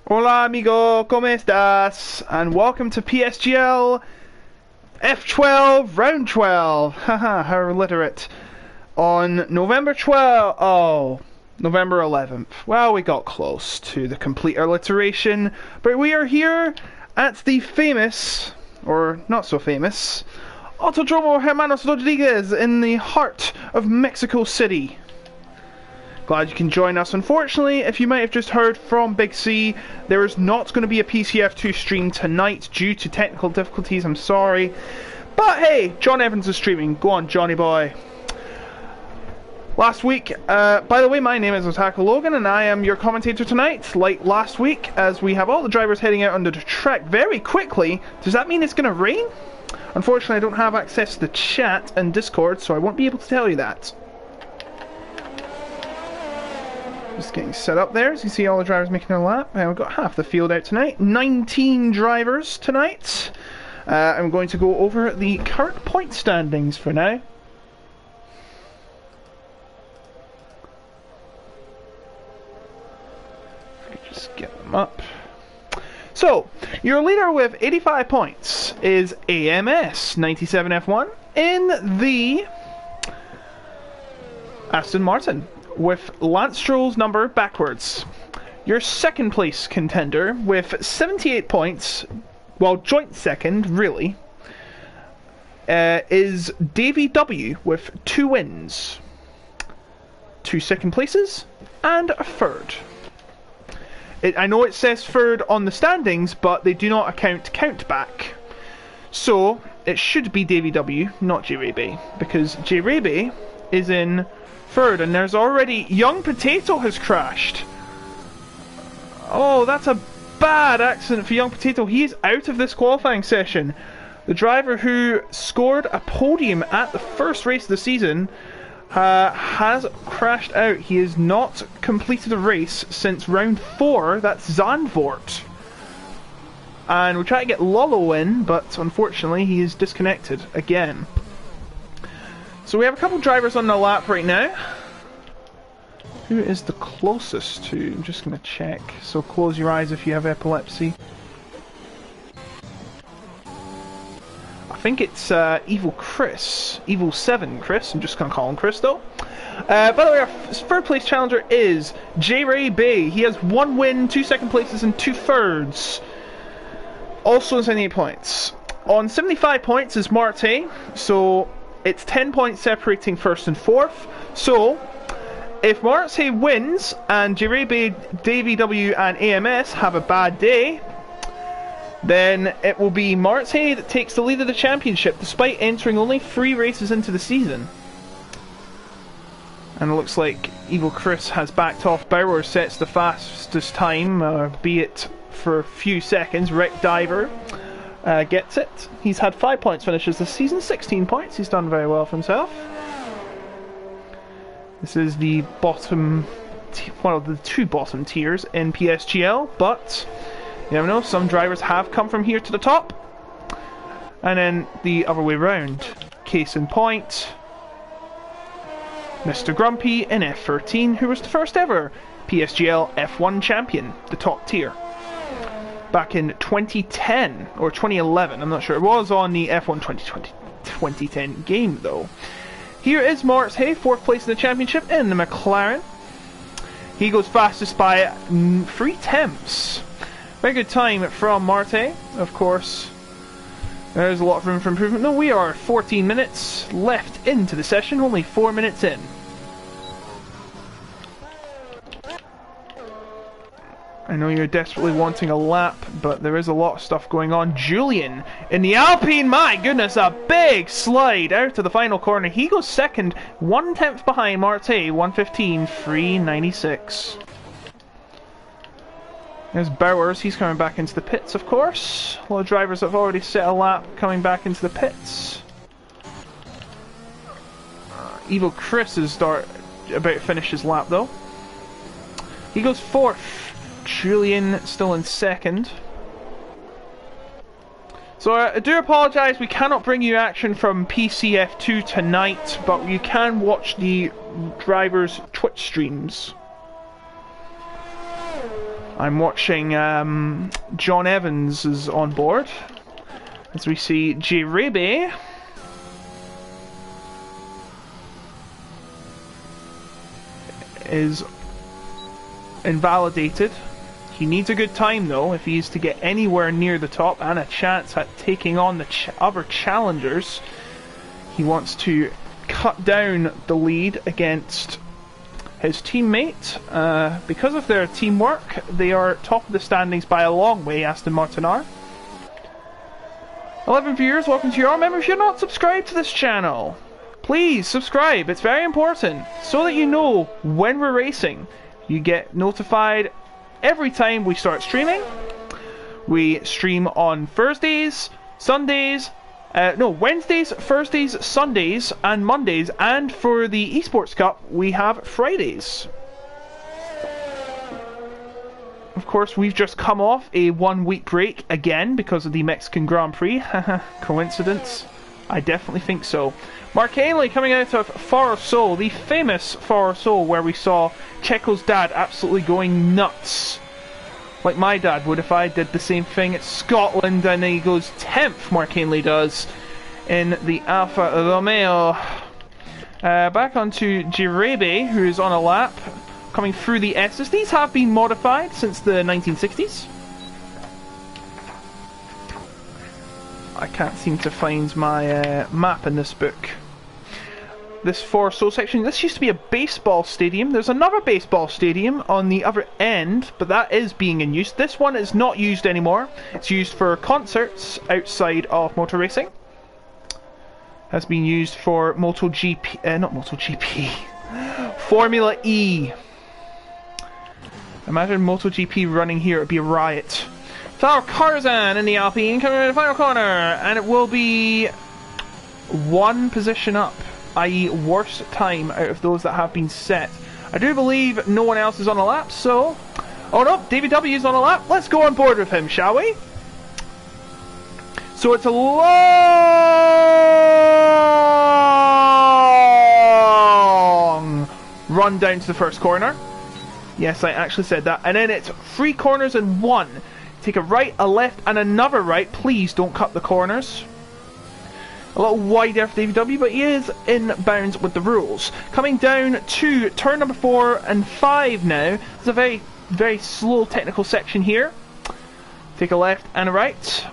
Hola amigo, ¿cómo estás? And welcome to PSGL F12 round 12. Haha, how illiterate. On November 12th. Oh, November 11th. Well, we got close to the complete alliteration, but we are here at the famous, or not so famous, Autodromo Hermanos Rodriguez in the heart of Mexico City. Glad you can join us. Unfortunately, if you might have just heard from Big C, there is not going to be a PCF2 stream tonight due to technical difficulties. I'm sorry. But hey, John Evans is streaming. Go on, Johnny boy. Last week, by the way, my name is Otaku Logan and I am your commentator tonight. Like last week, as we have all the drivers heading out onto the track very quickly. Does that mean it's going to rain? Unfortunately, I don't have access to the chat and Discord, so I won't be able to tell you that. Just getting set up there, as you see all the drivers making their lap. And we've got half the field out tonight. 19 drivers tonight. I'm going to go over the current point standings for now. Just get them up. So, your leader with 85 points is AMS 97 F1 in the Aston Martin, with Lance Stroll's number backwards. Your second place contender with 78 points, well, joint second, really, is Davey W with 2 wins, 2 second places, and a third. I know it says third on the standings, but they do not count back. So, it should be Davey W, not J. Raby, because J. Raby is in third, and there's already Young Potato has crashed. Oh, that's a bad accident for Young Potato. He is out of this qualifying session. The driver who scored a podium at the first race of the season has crashed out. He has not completed a race since round 4. That's Zandvoort. And we'll try to get Lolo in, but unfortunately he is disconnected again. So we have a couple drivers on the lap right now. Who is the closest to? I'm just going to check. So close your eyes if you have epilepsy. I think it's Evil Chris. Evil 7 Chris. I'm just going to call him Chris though. By the way, our third place challenger is J-Ray Bay. He has 1 win, 2 second places and 2 thirds. Also on 78 points. On 75 points is Marte. So it's 10 points separating first and fourth. So, if Marte wins and J-Raby, Davey W and AMS have a bad day, then it will be Marte that takes the lead of the championship despite entering only 3 races into the season. And it looks like Evil Chris has backed off. Bauer sets the fastest time, be it for a few seconds. Rick Diver gets it. He's had 5 points finishes this season, 16 points. He's done very well for himself. This is the bottom, one of the 2 bottom tiers in PSGL, but you never know, some drivers have come from here to the top, and then the other way round. Case in point, Mr. Grumpy in F13, who was the first ever PSGL F1 champion, the top tier. Back in 2010 or 2011, I'm not sure. It was on the F1 2010 game though. Here is Moritz Hay, 4th place in the championship in the McLaren. He goes fastest by 3 tenths. Very good time from Marte, of course. There's a lot of room for improvement. No, we are 14 minutes left into the session, only 4 minutes in. I know you're desperately wanting a lap, but there is a lot of stuff going on. Julian in the Alpine, my goodness, a big slide out to the final corner. He goes second, 1 tenth behind Marte, 1:15, 3:96. There's Bowers, he's coming back into the pits, of course. A lot of drivers have already set a lap coming back into the pits. Evil Chris is about to finish his lap though. He goes 4th. Julian still in 2nd. So I do apologise, we cannot bring you action from PCF2 tonight, but you can watch the drivers' Twitch streams. I'm watching John Evans is on board as we see J-Raby is invalidated. He needs a good time though if he is to get anywhere near the top and a chance at taking on the other challengers. He wants to cut down the lead against his teammate. Because of their teamwork, they are top of the standings by a long way, Aston Martin are. 11 viewers, welcome to your remember if you're not subscribed to this channel, please subscribe, it's very important, so that you know when we're racing. You get notified every time we start streaming. We stream on Thursdays, Sundays, Wednesdays, Thursdays, Sundays, and Mondays, and for the Esports Cup, we have Fridays. Of course, we've just come off a 1 week break again because of the Mexican Grand Prix. Coincidence? I definitely think so. Mark Ainley coming out of Farosol, the famous Farosol, where we saw Checo's dad absolutely going nuts. Like my dad would if I did the same thing at Scotland, and he goes 10th, Mark Ainley does, in the Alfa Romeo. Back onto J-Raby, who is on a lap, coming through the S's. These have been modified since the 1960s. I can't seem to find my map in this book. This Forso section, this used to be a baseball stadium. There's another baseball stadium on the other end, but that is being in use. This one is not used anymore. It's used for concerts outside of motor racing. Has been used for MotoGP, not MotoGP, Formula E. Imagine MotoGP running here, it'd be a riot. Flower Karzan in the Alpine coming in the final corner, and it will be one position up, i.e. worst time out of those that have been set. I do believe no one else is on a lap, so... Oh no, David W is on a lap. Let's go on board with him, shall we? So it's a long run down to the first corner. Yes, I actually said that. And then it's 3 corners and 1. Take a right, a left, and another right. Please don't cut the corners. A little wider for David W, but he is in bounds with the rules. Coming down to turn number 4 and 5 now. It's a very, very slow technical section here. Take a left and a right.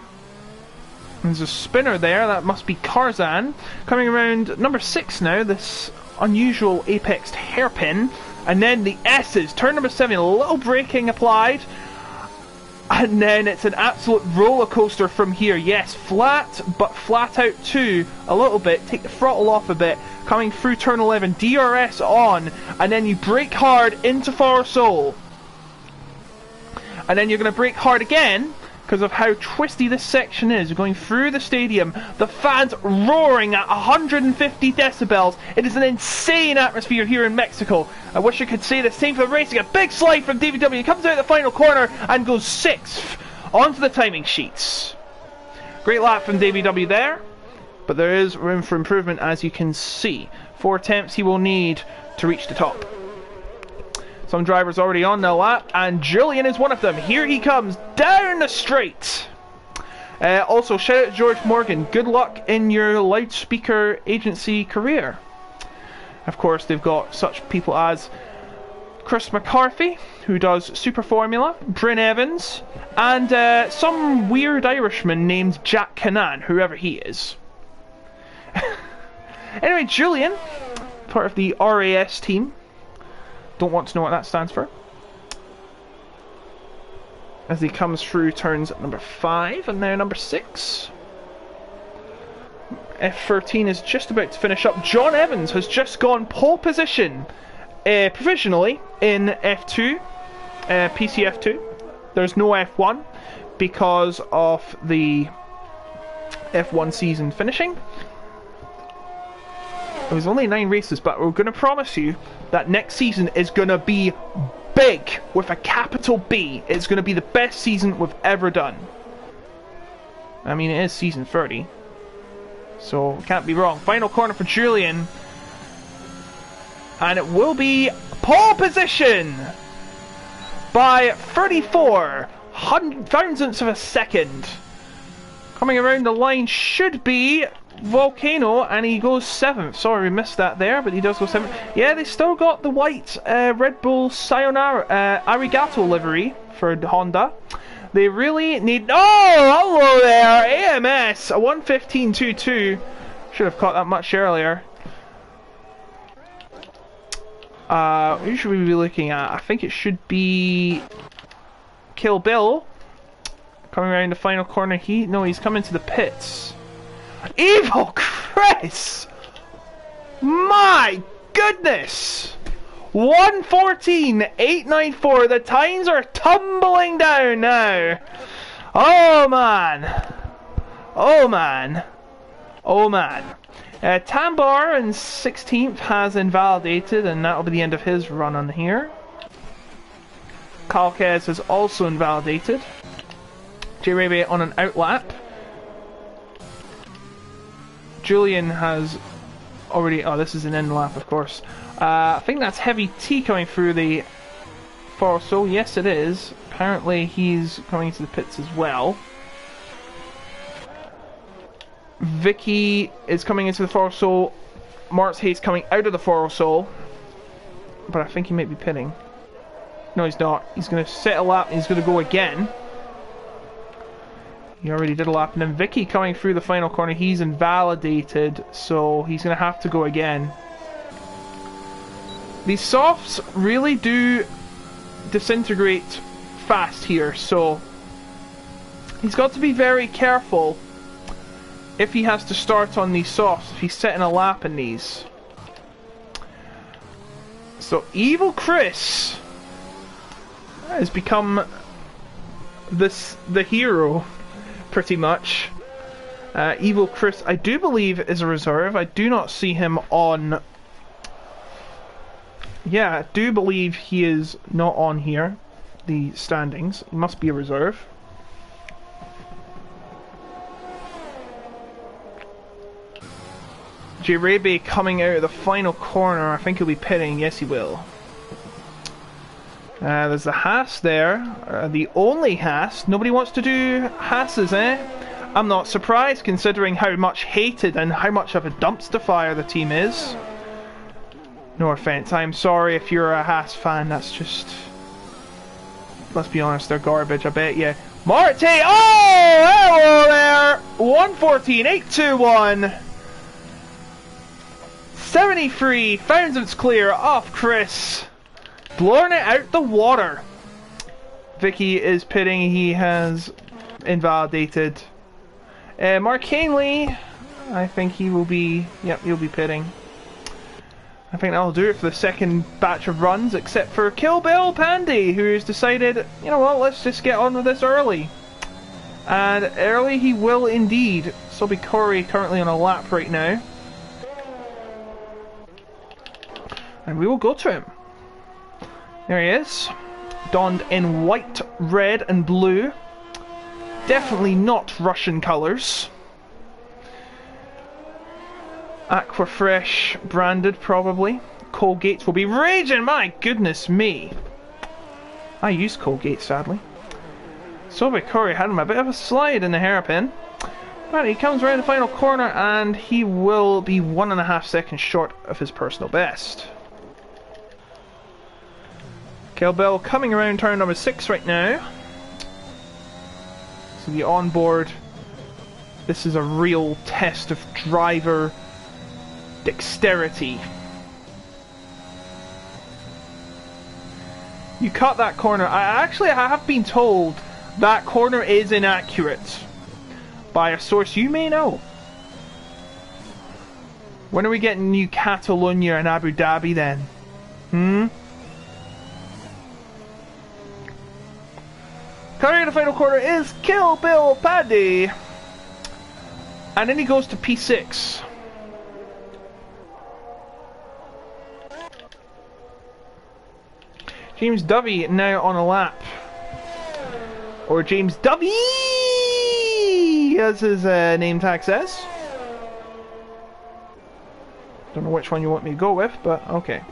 There's a spinner there, that must be Karzan. Coming around number 6 now, this unusual apexed hairpin. And then the S's, turn number 7, a little braking applied. And then it's an absolute roller coaster from here. Yes, flat, but flat out too, a little bit. Take the throttle off a bit. Coming through turn 11, DRS on. And then you brake hard into Farosol. And then you're going to brake hard again, because of how twisty this section is. You're going through the stadium, the fans roaring at 150 decibels. It is an insane atmosphere here in Mexico. I wish I could say the same for the racing. A big slide from David W. He comes out the final corner and goes 6th onto the timing sheets. Great lap from David W. there, but there is room for improvement, as you can see. 4 attempts he will need to reach the top. Some drivers already on the lap, and Julian is one of them. Here he comes down the straight. Also, shout out to George Morgan. Good luck in your loudspeaker agency career. Of course, they've got such people as Chris McCarthy, who does Super Formula, Bryn Evans, and some weird Irishman named Jack Canan, whoever he is. Anyway, Julian, part of the RAS team. Don't want to know what that stands for. As he comes through turns number 5 and now number 6. F13 is just about to finish up. John Evans has just gone pole position provisionally in F2, PCF2. There's no F1 because of the F1 season finishing. It was only 9 races, but we're going to promise you that next season is going to be big, with a capital B. It's going to be the best season we've ever done. I mean, it is season 30, so can't be wrong. Final corner for Julian, and it will be pole position by 34 thousandths of a second. Coming around the line should be Volcano, and he goes 7th. Sorry, we missed that there, but he does go 7th. Yeah, they still got the white Red Bull Sayonara Arigato livery for Honda. They really need... Oh, hello there! AMS, a 1:15.22. Should have caught that much earlier. Who should we be looking at? I think it should be Kill Bill. Coming around the final corner. He's coming to the pits. Evil Chris! My goodness! 1:14.894. The times are tumbling down now. Oh man. Oh man. Oh man. Tambar in 16th has invalidated, and that'll be the end of his run on here. Calquez has also invalidated. J-Raby on an outlap. Julian has already... Oh, this is an in lap, of course. I think that's Heavy T coming through the Forso. Yes, it is. Apparently, he's coming to the pits as well. Vicky is coming into the Forso. Martz Hayes coming out of the Forso. But I think he might be pitting. No, he's not. He's going to set a lap and he's going to go again. He already did a lap. And then Vicky coming through the final corner. He's invalidated, so he's going to have to go again. These softs really do disintegrate fast here, so he's got to be very careful if he has to start on these softs, if he's setting a lap in these. So Evil Chris has become the hero, pretty much. Evil Chris, I do believe, is a reserve. I do not see him on... Yeah, I do believe he is not on here, the standings. He must be a reserve. J-Raby coming out of the final corner. I think he'll be pitting. Yes, he will. There's the Haas there. The only Haas. Nobody wants to do Haas's, eh? I'm not surprised, considering how much hated and how much of a dumpster fire the team is. No offense. I'm sorry if you're a Haas fan. That's just... Let's be honest, they're garbage, I bet you. Marte! Oh! Hello there! 1:14.821. 73 thousandths clear off Chris. Blowing it out the water. Vicky is pitting. He has invalidated. Mark Hanley, I think he will be... Yep, he'll be pitting. I think that'll do it for the second batch of runs, except for Kill Bill Pandy, who's decided, you know what, let's just get on with this early. And early he will indeed. Sobi Corey currently on a lap right now. And we will go to him. There he is. Donned in white, red and blue. Definitely not Russian colours. Aquafresh branded, probably. Colgate will be raging, my goodness me. I use Colgate, sadly. Soviet Corey had him a bit of a slide in the hairpin. But he comes around the final corner and he will be 1.5 seconds short of his personal best. Kill Bill coming around turn number 6 right now. So the onboard. This is a real test of driver dexterity. You cut that corner. I have been told that corner is inaccurate by a source you may know. When are we getting New Catalonia and Abu Dhabi then? Coming in the final corner is Kill Bill Paddy. And then he goes to P6. James Dovey now on a lap. Or James Dovey, as his name tag says. Don't know which one you want me to go with, but okay.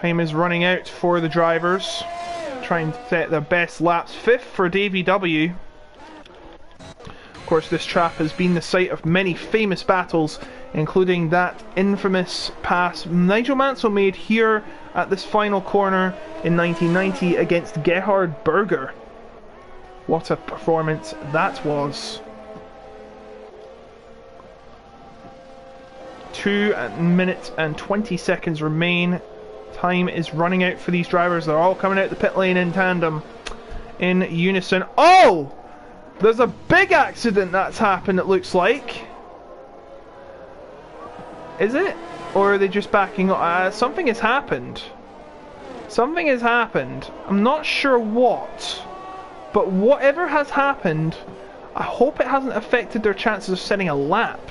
Time is running out for the drivers. Trying to set their best laps. 5th for Davey W. Of course, this track has been the site of many famous battles, including that infamous pass Nigel Mansell made here at this final corner in 1990 against Gerhard Berger. What a performance that was. 2 minutes and 20 seconds remain. Time is running out for these drivers. They're all coming out the pit lane in tandem, in unison. Oh! There's a big accident that's happened, it looks like. Is it? Or are they just backing up? Something has happened. Something has happened. I'm not sure what. But whatever has happened, I hope it hasn't affected their chances of setting a lap.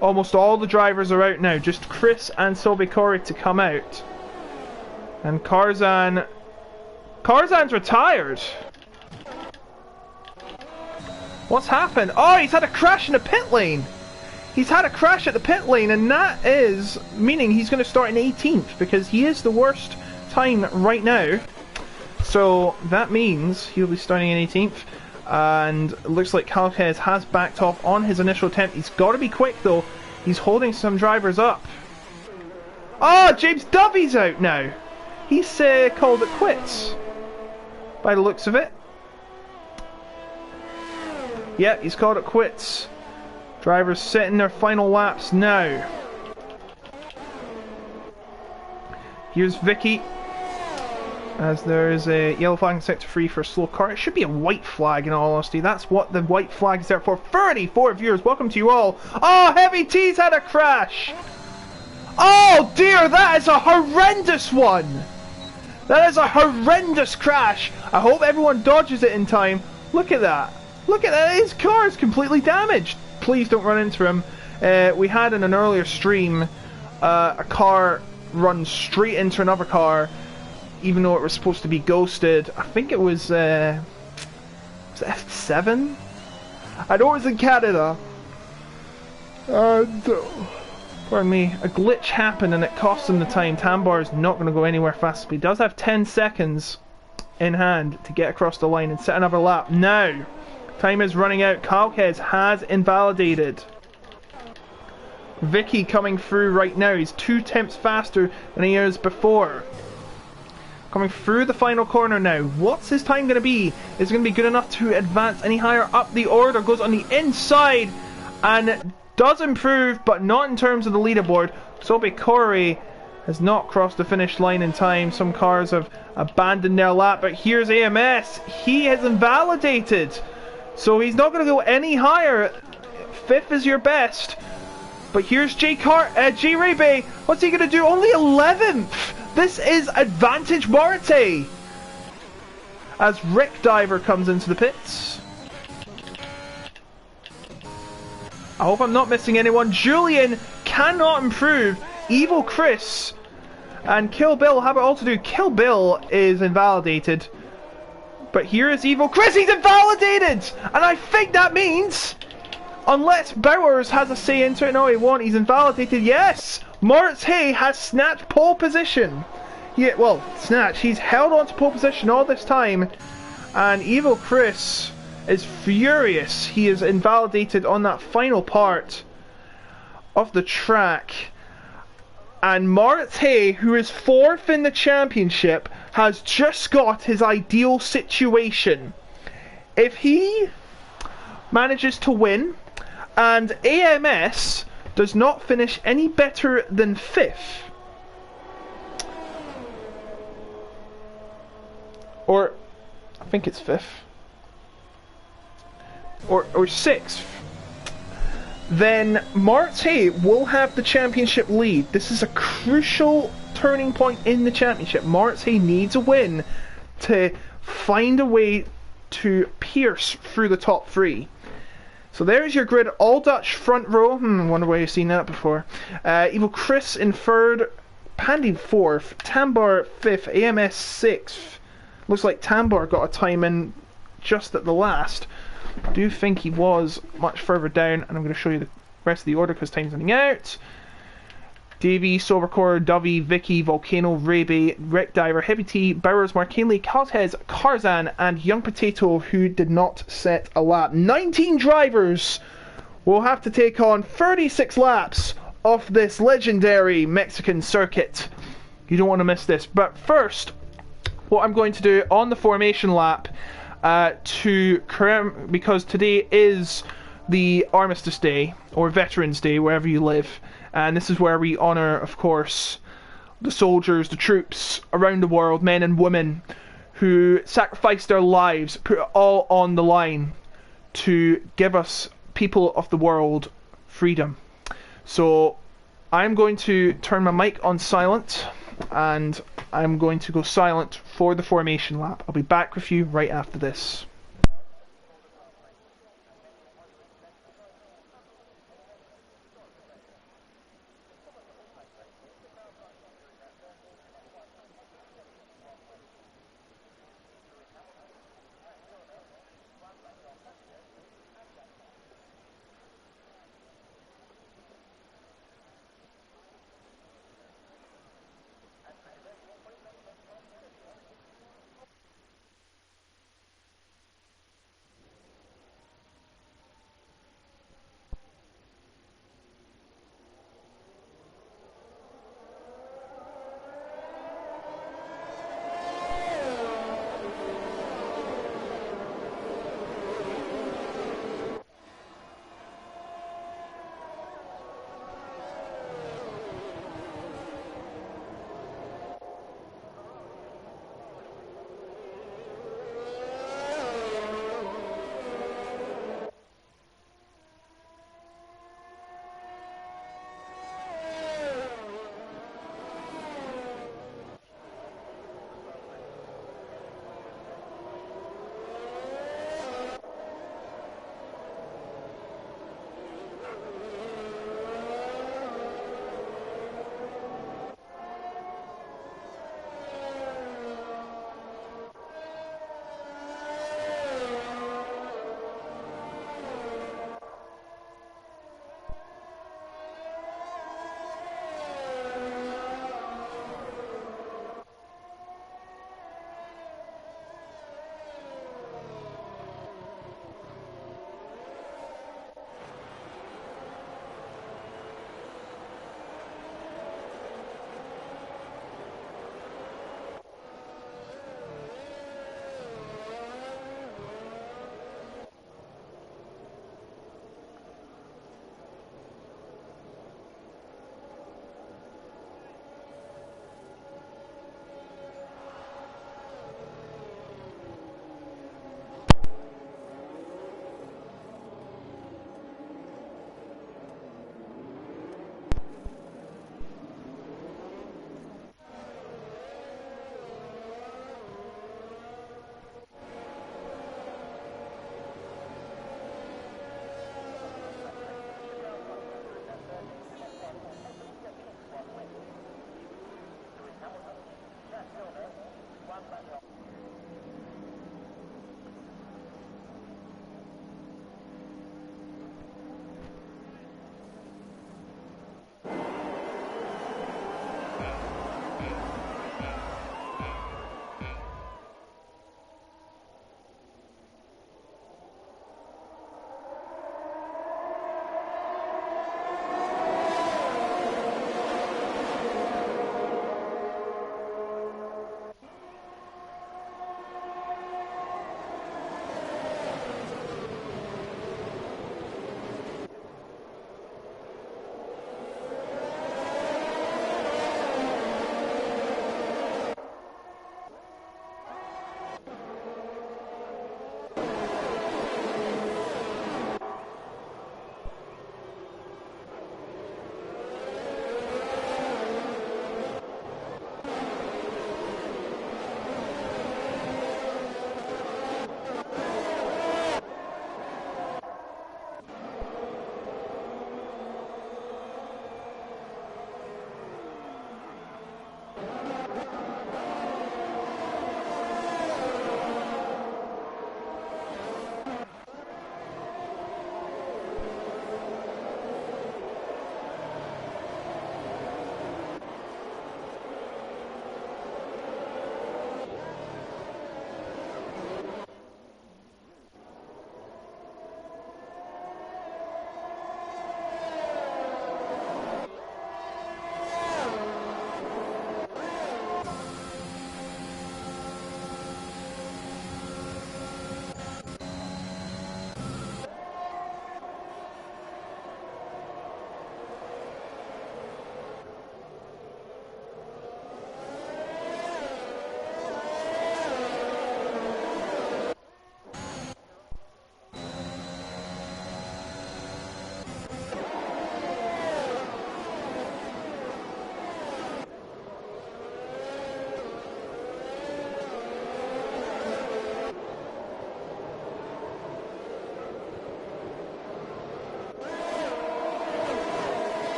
Almost all the drivers are out now. Just Chris and Sobekori to come out. And Karzan's retired. What's happened? Oh, he's had a crash in the pit lane. He's had a crash at the pit lane, and that is meaning he's going to start in 18th because he is the worst time right now. So that means he'll be starting in 18th. And it looks like Calquez has backed off on his initial attempt. He's got to be quick though. He's holding some drivers up. Oh, James Dovey's out now. He's called it quits by the looks of it. Yep, he's called it quits. Drivers setting their final laps now. Here's Vicky. As there is a yellow flag in sector 3 for a slow car. It should be a white flag in all honesty. That's what the white flag is there for. 34 viewers, welcome to you all. Oh, Heavy T's had a crash. Oh dear, that is a horrendous one. That is a horrendous crash. I hope everyone dodges it in time. Look at that. Look at that, his car is completely damaged. Please don't run into him. We had in an earlier stream a car run straight into another car, even though it was supposed to be ghosted. I think it was F7? I know it was in Canada. Pardon me, a glitch happened and it cost him the time. Tambar is not going to go anywhere fast, but he does have 10 seconds in hand to get across the line and set another lap. Now, time is running out. Calquez has invalidated. Vicky coming through right now. He's 2 tenths faster than he is before. Coming through the final corner now. What's his time going to be? Is it going to be good enough to advance any higher up the order? Goes on the inside and does improve, but not in terms of the leaderboard. Sobekori has not crossed the finish line in time. Some cars have abandoned their lap, but here's AMS. He has invalidated. So he's not going to go any higher. 5th is your best. But here's J. Rebe. What's he going to do? Only 11th. This is advantage Marte. As Rick Diver comes into the pits. I hope I'm not missing anyone. Julian cannot improve. Evil Chris and Kill Bill have it all to do. Kill Bill is invalidated. But here is Evil Chris. He's invalidated! And I think that means, unless Bowers has a say into it, no he won't, he's invalidated. Yes! Moritz Hay has snatched pole position. Yeah, well, snatch. He's held on to pole position all this time. And Evil Chris is furious. He is invalidated on that final part of the track. And Moritz Hay, who is 4th in the championship, has just got his ideal situation. If he manages to win, and AMS does not finish any better than 5th, or I think it's 5th, or 6th, then Moritz Hay will have the championship lead. This is a crucial turning point in the championship. Moritz Hay needs a win to find a way to pierce through the top 3. So there's your grid. All Dutch front row. Wonder why you've seen that before. Evil Chris in 3rd, Pandy 4th, Tambar 5th, AMS 6th. Looks like Tambar got a time in just at the last. I do think he was much further down, and I'm going to show you the rest of the order because time's running out. Davey, Sobercore, Dovey, Vicky, Volcano, Raybay, Rick Diver, Heavy T, Bowers, Markinley, Coshes, Karzan, and Young Potato, who did not set a lap. 19 drivers will have to take on 36 laps of this legendary Mexican circuit. You don't want to miss this. But first, what I'm going to do on the formation lap, because today is the Armistice Day, or Veterans Day, wherever you live, and this is where we honour, of course, the soldiers, the troops around the world, men and women, who sacrificed their lives, put it all on the line to give us, people of the world, freedom. So I'm going to turn my mic on silent, and I'm going to go silent for the formation lap. I'll be back with you right after this.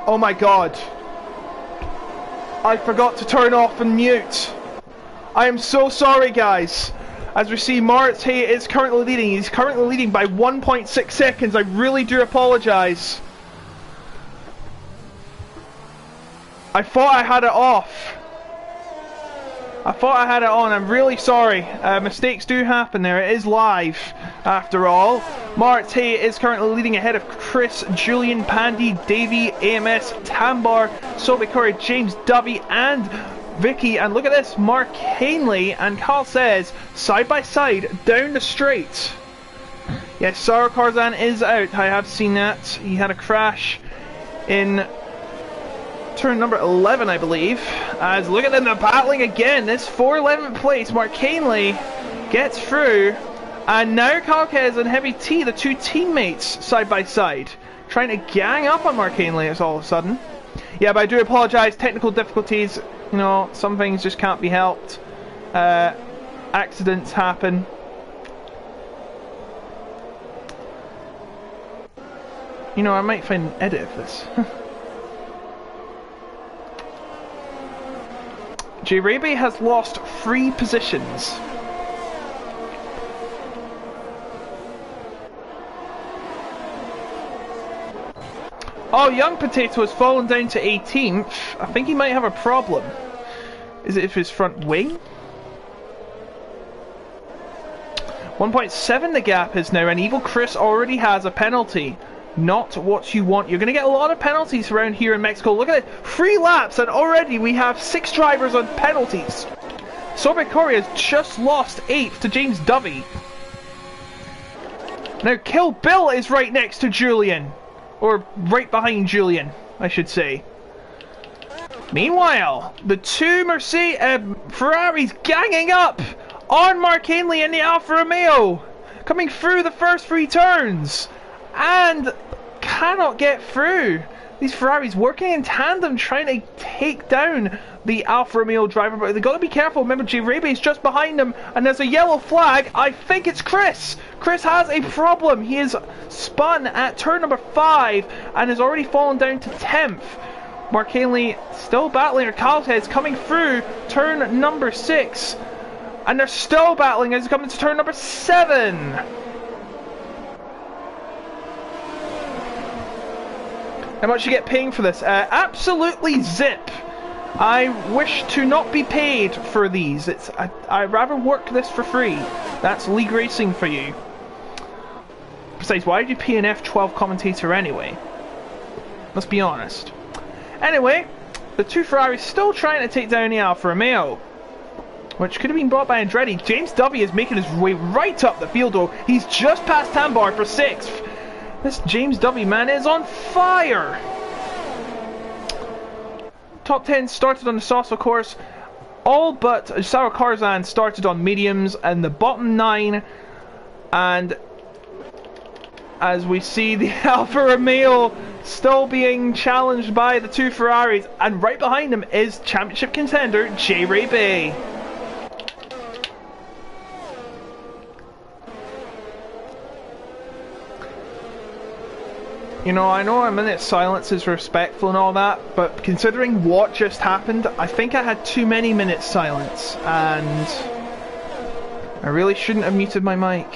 Oh my god. I forgot to turn off and mute. I am so sorry, guys. As we see, Moritz Hay is currently leading. He's currently leading by 1.6 seconds. I really do apologise. I thought I had it off. I thought I had it on. I'm really sorry. Mistakes do happen there. It is live, after all. Moritz Hay is currently leading ahead of Chris, Julian, Pandy, Davey, AMS, Tambar, Sobikori, James Dovey, and Vicky. And look at this, Mark Hanley and Carl says side by side down the straight. Yes, Sarah Karzan is out. I have seen that. He had a crash in turn number 11, I believe. As look at them, they're battling again. This for 11th place. Mark Hanley gets through, and now Calquez and Heavy T, the two teammates, side by side, trying to gang up on Mark Hanley. It's all of a sudden. Yeah, but I do apologise. Technical difficulties. You know, some things just can't be helped. Accidents happen. You know, I might find an edit of this. J-Raby has lost 3 positions. Oh, Young Potato has fallen down to 18th. I think he might have a problem. Is it his front wing? 1.7 the gap is now, and Evil Chris already has a penalty. Not what you want. You're going to get a lot of penalties around here in Mexico. Look at it. 3 laps, and already we have 6 drivers on penalties. Sobekori has just lost 8th to James Dovey. Now, Kill Bill is right next to Julian. Or right behind Julian, I should say. Meanwhile, the two Ferraris ganging up on Mark Hanley in the Alfa Romeo. Coming through the first 3 turns. And cannot get through. These Ferraris working in tandem trying to take down the Alfa Romeo driver, but they've got to be careful. Remember, J-Raby is just behind them, and there's a yellow flag. I think it's Chris. Chris has a problem. He is spun at turn number 5 and has already fallen down to 10th. Mark Hanley still battling. Carl's head's coming through turn number 6, and they're still battling as they come into turn number 7. How much you get paying for this? Absolutely zip. I wish to not be paid for these. I'd rather work this for free. That's league racing for you. Besides, why did you pay an F12 commentator anyway? Let's be honest. Anyway, the two Ferraris still trying to take down the Alfa Romeo, which could have been brought by Andretti. James W is making his way right up the field though. He's just past Tambar for 6th. This James W man is on fire. Top 10 started on the Saucer course. All but Sarah Karzan started on mediums, and the bottom 9. And as we see the Alfa Romeo still being challenged by the two Ferraris, and right behind them is championship contender J-Raby. You know a minute's silence is respectful and all that, but considering what just happened, I think I had too many minutes silence, and I really shouldn't have muted my mic.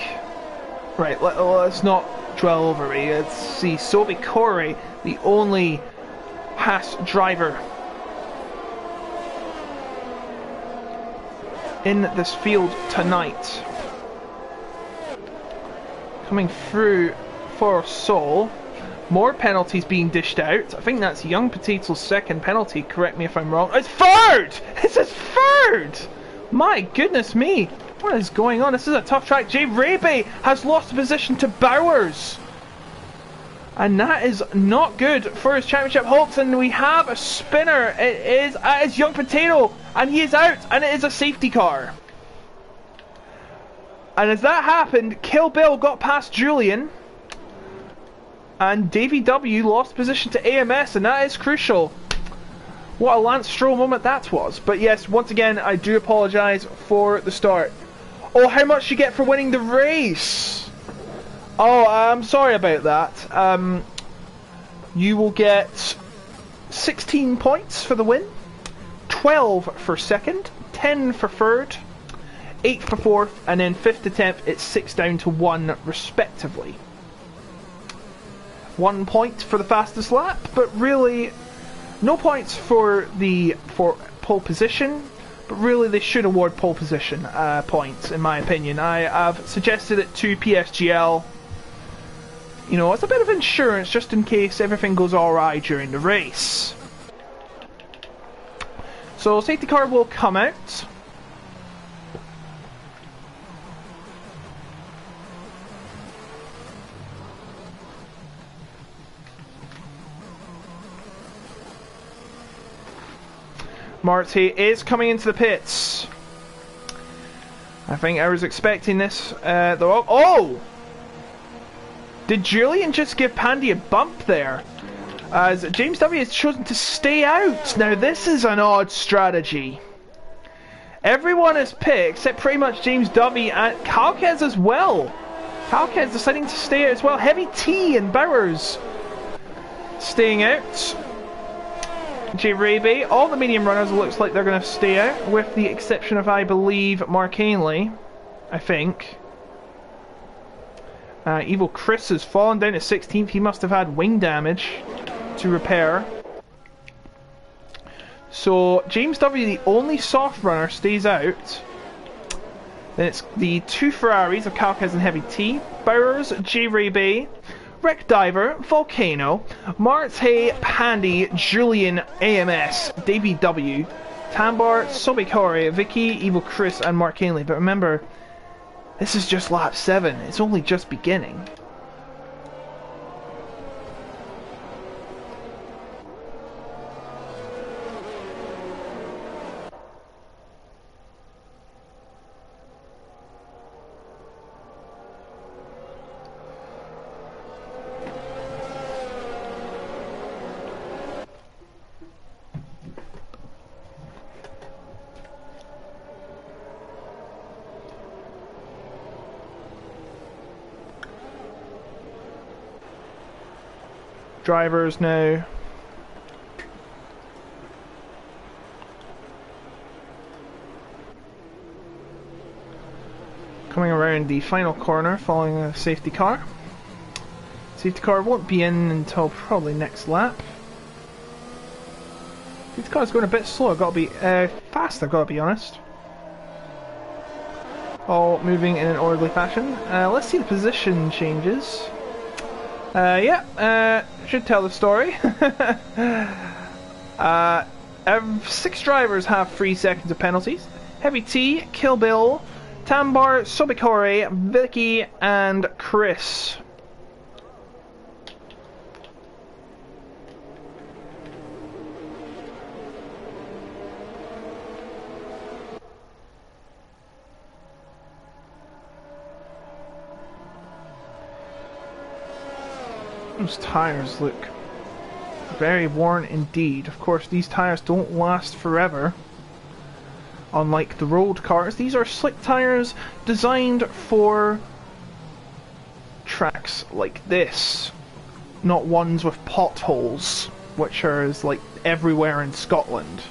Right, let's not dwell over it. Let's see, Sobi Corey, the only Haas driver in this field tonight. Coming through for Seoul. More penalties being dished out. I think that's Young Potato's second penalty. Correct me if I'm wrong. It's third! It's his third! My goodness me. What is going on? This is a tough track. J-Raby has lost the position to Bowers. And that is not good for his championship hopes. And we have a spinner. It is Young Potato. And he is out. And it is a safety car. And as that happened, Kill Bill got past Julian. And Davey W lost position to AMS, and that is crucial. What a Lance Stroll moment that was. But yes, once again, I do apologise for the start. Oh, how much you get for winning the race? Oh, I'm sorry about that. You will get 16 points for the win, 12 for second, 10 for third, 8 for fourth, and then fifth to 10th, it's 6 down to 1 respectively. 1 point for the fastest lap, but really no points for pole position, but really they should award pole position points in my opinion. I have suggested it to PSGL, you know, it's a bit of insurance just in case everything goes alright during the race. So safety car will come out. Marty is coming into the pits. I think I was expecting this. Oh! Did Julian just give Pandy a bump there? As James W has chosen to stay out. Now this is an odd strategy. Everyone is picked except pretty much James W and Calquez as well. Calquez deciding to stay out as well. Heavy T and Bowers staying out. J. Raby, all the medium runners looks like they're going to stay out, with the exception of, I believe, Mark Ainley, I think. Evil Chris has fallen down to 16th, he must have had wing damage to repair. So, James W, the only soft runner, stays out. Then it's the 2 Ferraris of Calquez and Heavy T, Bowers, J. Raby, Wreck Diver, Volcano, Marte, Pandy, Julian, AMS, Davey W, Tambar, Sobikori, Vicky, Evil Chris, and Mark Ainley. But remember, this is just lap 7. It's only just beginning. Drivers now. Coming around the final corner following a safety car. Safety car won't be in until probably next lap. Safety car's going a bit slow, I've got to be fast, I've got to be honest. All moving in an orderly fashion. Let's see the position changes. Should tell the story. 6 drivers have 3 seconds of penalties. Heavy T, Kill Bill, Tambar, Sobikori, Vicky, and Chris. Those tires look very worn indeed. Of course, these tires don't last forever. Unlike the road cars, these are slick tires designed for tracks like this, not ones with potholes, which are like everywhere in Scotland.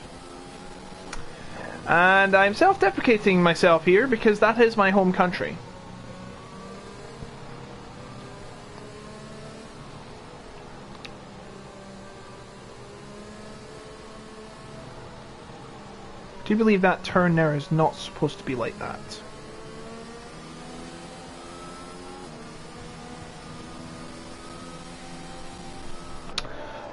And I'm self-deprecating myself here because that is my home country. Do you believe that turn there is not supposed to be like that?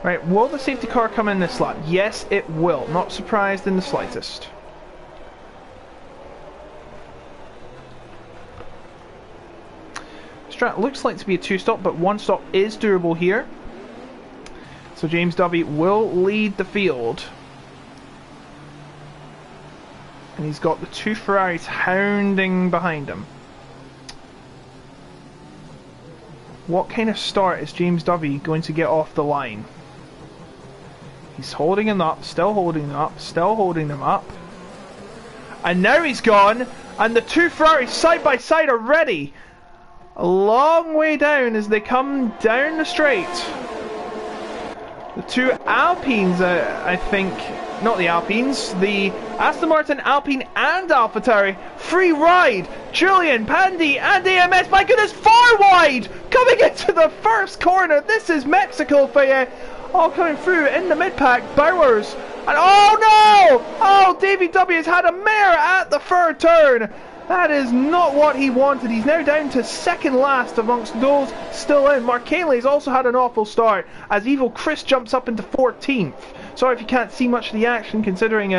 Right, will the safety car come in this lap? Yes, it will. Not surprised in the slightest. Strat looks like to be a 2-stop, but 1 stop is doable here. So James W will lead the field. And he's got the 2 Ferraris hounding behind him. What kind of start is James W going to get off the line? He's holding him up, still holding them up, still holding them up. And now he's gone, and the 2 Ferraris side by side are ready. A long way down as they come down the straight. The two Alpines, I think, not the Alpines, the Aston Martin Alpine and AlphaTauri. Free ride, Julian, Pandy and AMS, my goodness, far wide, coming into the first corner. This is Mexico for you. All coming through in the mid-pack, Bowers, and oh no! Oh, Davey W has had a mare at the third turn. That is not what he wanted. He's now down to second last amongst those still in. Mark Haley's also had an awful start as Evil Chris jumps up into 14th. Sorry if you can't see much of the action considering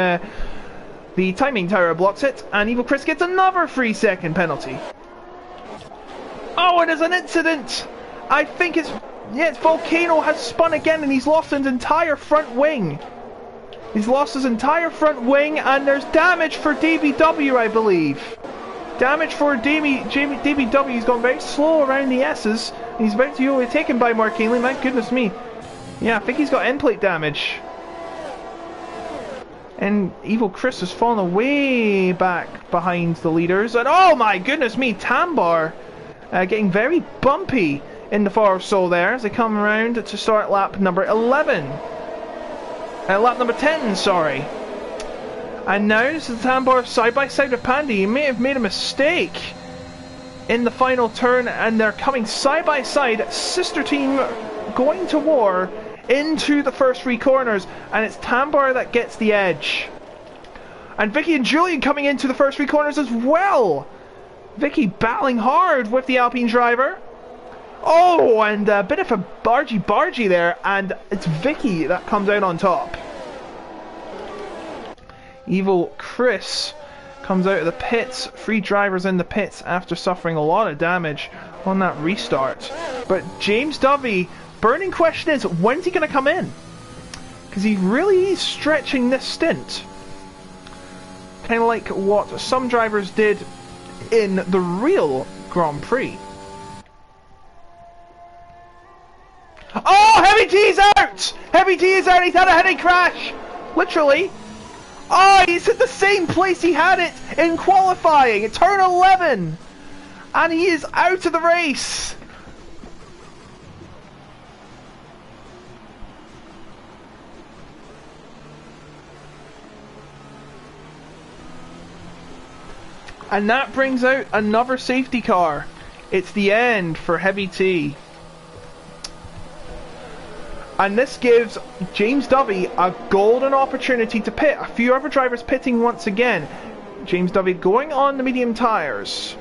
the timing tower blocks it. And Evil Chris gets another 3-second penalty. Oh, it is an incident! I think it's Volcano has spun again and he's lost his entire front wing. He's lost his entire front wing and there's damage for DBW, I believe. Damage for DBW. He's gone very slow around the S's. He's about to be overtaken by Mark Haley. My goodness me. Yeah, I think he's got end plate damage. And Evil Chris has fallen way back behind the leaders. And oh my goodness me, Tambar getting very bumpy in the far so there as they come around to start lap number 11. Lap number 10, sorry. And now this is Tambar side by side with Pandy. He may have made a mistake in the final turn and they're coming side by side. Sister team going to war into the first three corners and it's Tambar that gets the edge. And Vicky and Julian coming into the first three corners as well. Vicky battling hard with the Alpine driver. Oh, and a bit of a bargy there, and it's Vicky that comes out on top. Evil Chris comes out of the pits, 3 drivers in the pits after suffering a lot of damage on that restart. But James Dovey, burning question is, when's he going to come in? Because he really is stretching this stint. Kind of like what some drivers did in the real Grand Prix. Oh, Heavy T's out! Heavy T is out, he's had a headache crash! Literally. Oh, he's at the same place he had it in qualifying, at turn 11! And he is out of the race! And that brings out another safety car. It's the end for Heavy T. And this gives James Dovey a golden opportunity to pit. A few other drivers pitting once again. James Dovey going on the medium tyres.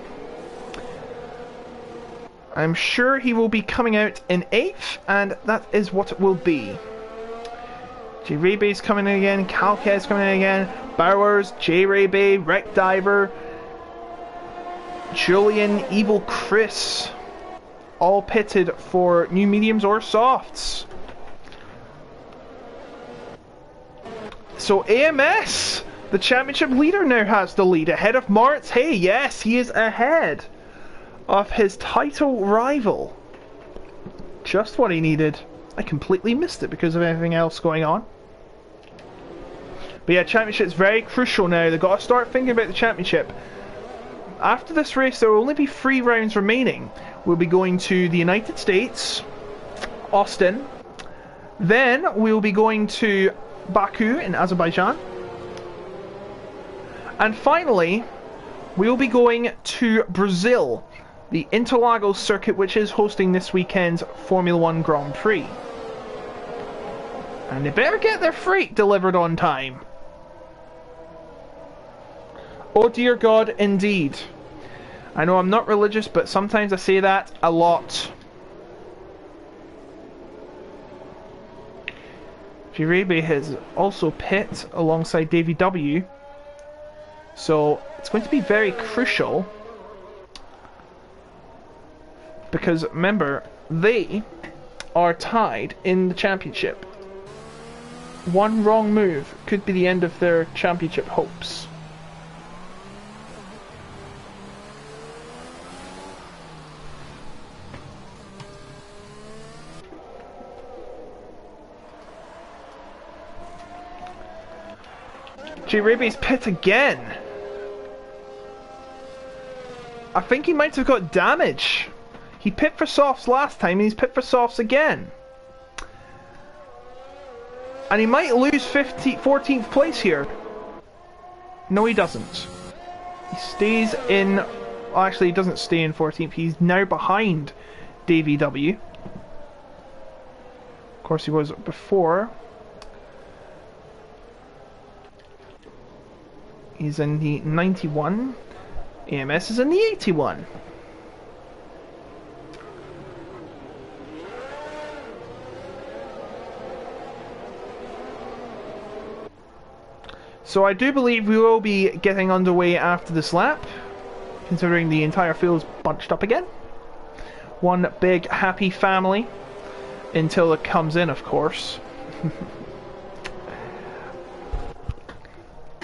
I'm sure he will be coming out in 8th, and that is what it will be. J. Raybay's coming in again, Calquez coming in again, Bowers, J. Raybay, Wreck Diver, Julian, Evil Chris, all pitted for new mediums or softs. So AMS, the championship leader, now has the lead ahead of Moritz. Hey, yes, he is ahead of his title rival. Just what he needed. I completely missed it because of everything else going on. But yeah, championship's very crucial now. They've got to start thinking about the championship. After this race, there will only be 3 rounds remaining. We'll be going to the United States, Austin. Then we'll be going to Baku in Azerbaijan. And finally, we'll be going to Brazil, the Interlagos circuit, which is hosting this weekend's Formula 1 Grand Prix. And they better get their freight delivered on time. Oh dear God, indeed. I know I'm not religious, but sometimes I say that a lot. Jirabe has also pit alongside Davey W. So it's going to be very crucial. Because remember, they are tied in the championship. One wrong move could be the end of their championship hopes. J-Raby's pit again. I think he might have got damage. He pit for softs last time and he's pit for softs again. And he might lose 14th place here. No, he doesn't. He stays in... Well, actually, he doesn't stay in 14th. He's now behind Davey W. Of course, he was before. He's in the 91. AMS is in the 81. So I do believe we will be getting underway after this lap, considering the entire field's bunched up again. One big happy family, until it comes in, of course.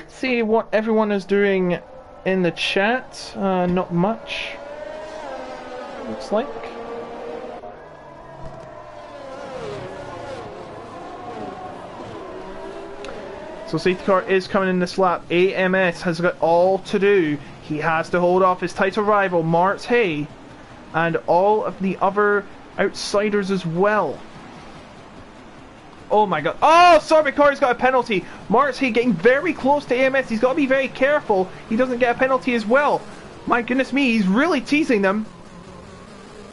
See what everyone is doing in the chat. Not much, looks like. So safety car is coming in this lap. AMS has got all to do. He has to hold off his title rival, Martz Hay, and all of the other outsiders as well. Oh my god. Oh, sorry, Corey's got a penalty. Martz Hay getting very close to AMS. He's got to be very careful he doesn't get a penalty as well. My goodness me, he's really teasing them.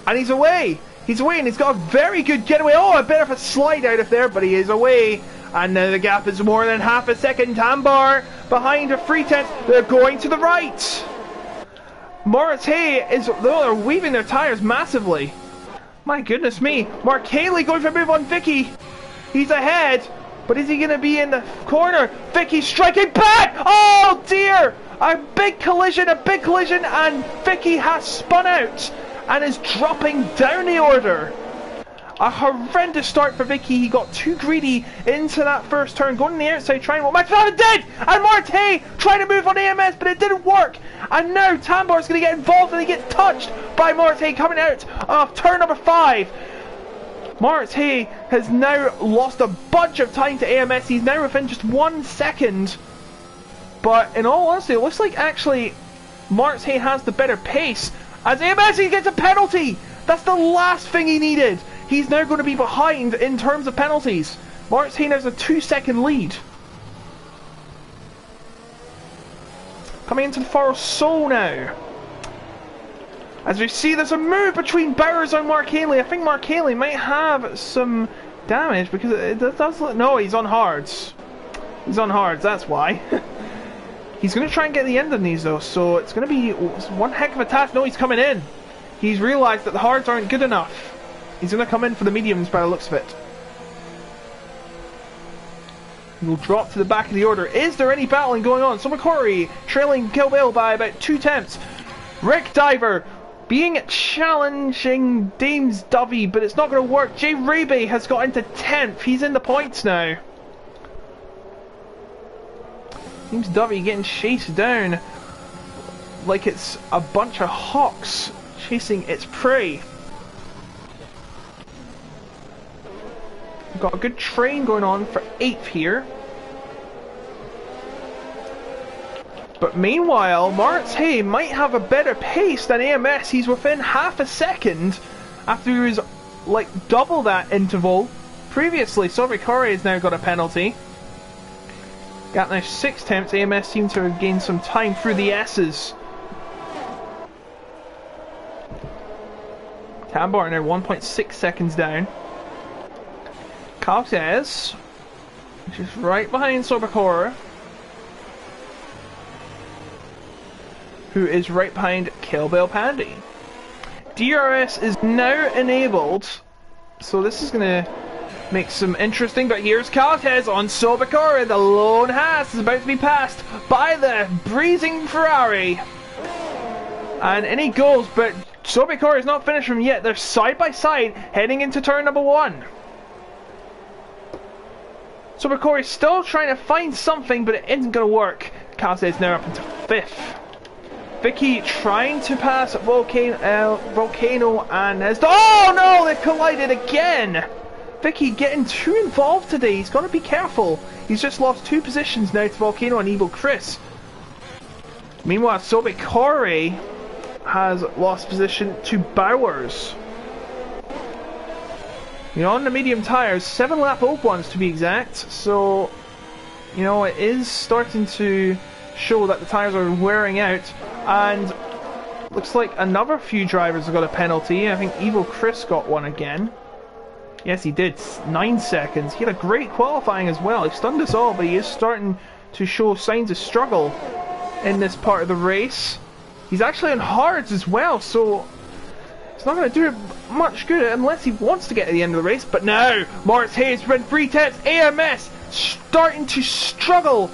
And he's away. He's away, and he's got a very good getaway. Oh, a bit of a slide out of there, but he is away. And now the gap is more than half a second. Tambar behind a 3/10. They're going to the right. Moritz Hay is... they're weaving their tyres massively. My goodness me. Mark Haley going for a move on Vicky. He's ahead. But is he going to be in the corner? Vicky striking back. Oh dear. A big collision. And Vicky has spun out and is dropping down the order. A horrendous start for Vicky. He got too greedy into that first turn, going on the outside, trying what McFadden did! And Marte trying to move on AMS, but it didn't work. And now Tambar's going to get involved, and he gets touched by Marte coming out of turn number 5. Marte has now lost a bunch of time to AMS. He's now within just 1 second. But in all honesty, it looks like actually Marte has the better pace. As AMS, he gets a penalty! That's the last thing he needed. He's now going to be behind in terms of penalties. Martz Hay has a 2-second lead. Coming into the far sole now. As we see, there's a move between Bowers and Mark Haley. I think Mark Haley might have some damage because it does look... no, he's on hards. He's on hards, that's why. He's going to try and get the end on these though, so it's going to be one heck of a task. No, he's coming in. He's realised that the hards aren't good enough. He's going to come in for the mediums by the looks of it. He'll drop to the back of the order. Is there any battling going on? So McCory trailing Kill Bill by about 2 tenths. Rick Diver being challenging Dames Dovey, but it's not going to work. Jay Raby has got into 10th. He's in the points now. Dames Dovey getting chased down like it's a bunch of hawks chasing its prey. We've got a good train going on for 8th here. But meanwhile, Moritz Hay might have a better pace than AMS. He's within half a second after he was like double that interval previously. Sobri Corey has now got a penalty. Got now 6 attempts. AMS seems to have gained some time through the S's. Tambar now 1.6 seconds down. Cortez, which is right behind Sobacora, who is right behind Kill Bill Pandy. DRS is now enabled, so this is going to make some interesting, but here's Cortez on Sobacora. The lone Haas is about to be passed by the breezing Ferrari. And in he goes, but Sobacora is not finished from yet. They're side by side heading into turn number 1. So McCoy is still trying to find something, but it isn't going to work. Cortez is now up into 5th. Vicky trying to pass Volcano and has... oh no, they collided again! Vicky getting too involved today. He's got to be careful. He's just lost 2 positions now to Volcano and Evil Chris. Meanwhile, Sobe Corey has lost position to Bowers. You know, on the medium tyres, 7-lap old ones to be exact, so, you know, it is starting to show that the tyres are wearing out, and looks like another few drivers have got a penalty. I think Evil Chris got one again. Yes, he did. 9 seconds. He had a great qualifying as well. He stunned us all, but he is starting to show signs of struggle in this part of the race. He's actually on hards as well, so it's not going to do much good unless he wants to get to the end of the race. But now, Moritz Hayes, Red 3 tenths, AMS starting to struggle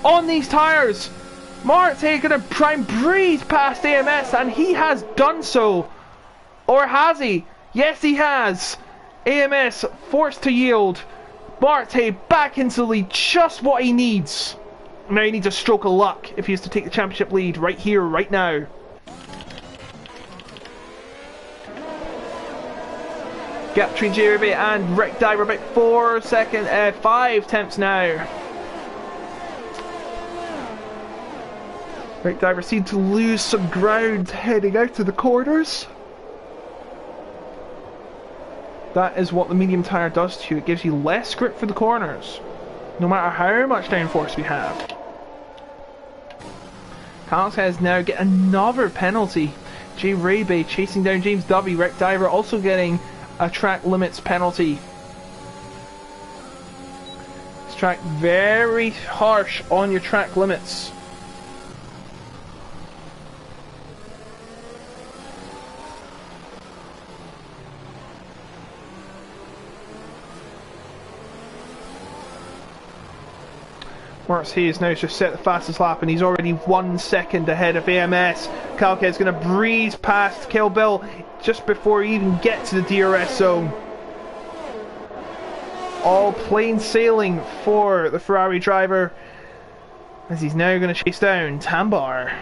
on these tyres. Moritz Hayes going to try and breeze past AMS, and he has done so. Or has he? Yes, he has. AMS forced to yield. Moritz Hayes back into the lead, just what he needs. Now he needs a stroke of luck if he is to take the championship lead right here, right now. Gap between J-Ruby and Rick Diver about 5 tenths now. Rick Diver seemed to lose some ground heading out to the corners. That is what the medium tyre does to you. It gives you less grip for the corners, no matter how much downforce we have. Carlos has now get another penalty. J. Raybay chasing down James W. Rick Diver also getting a track limits penalty. This track very harsh on your track limits. Moritz Hayes now just set the fastest lap, and he's already 1 second ahead of AMS. Calquez going to breeze past Kill Bill just before he even gets to the DRS zone. All plain sailing for the Ferrari driver, as he's now going to chase down Tambar.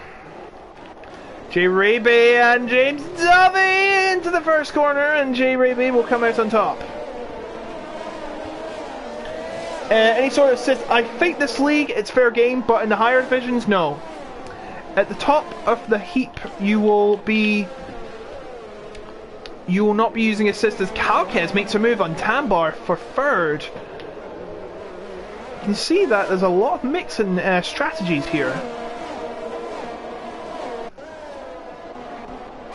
J. Raybay and James Dovey into the first corner, and J. Raybay will come out on top. Any sort of assist, I think this league it's fair game, but in the higher divisions, no. At the top of the heap, you will not be using assist as Calquez makes a move on Tambar for third. You can see that there's a lot of mixing strategies here.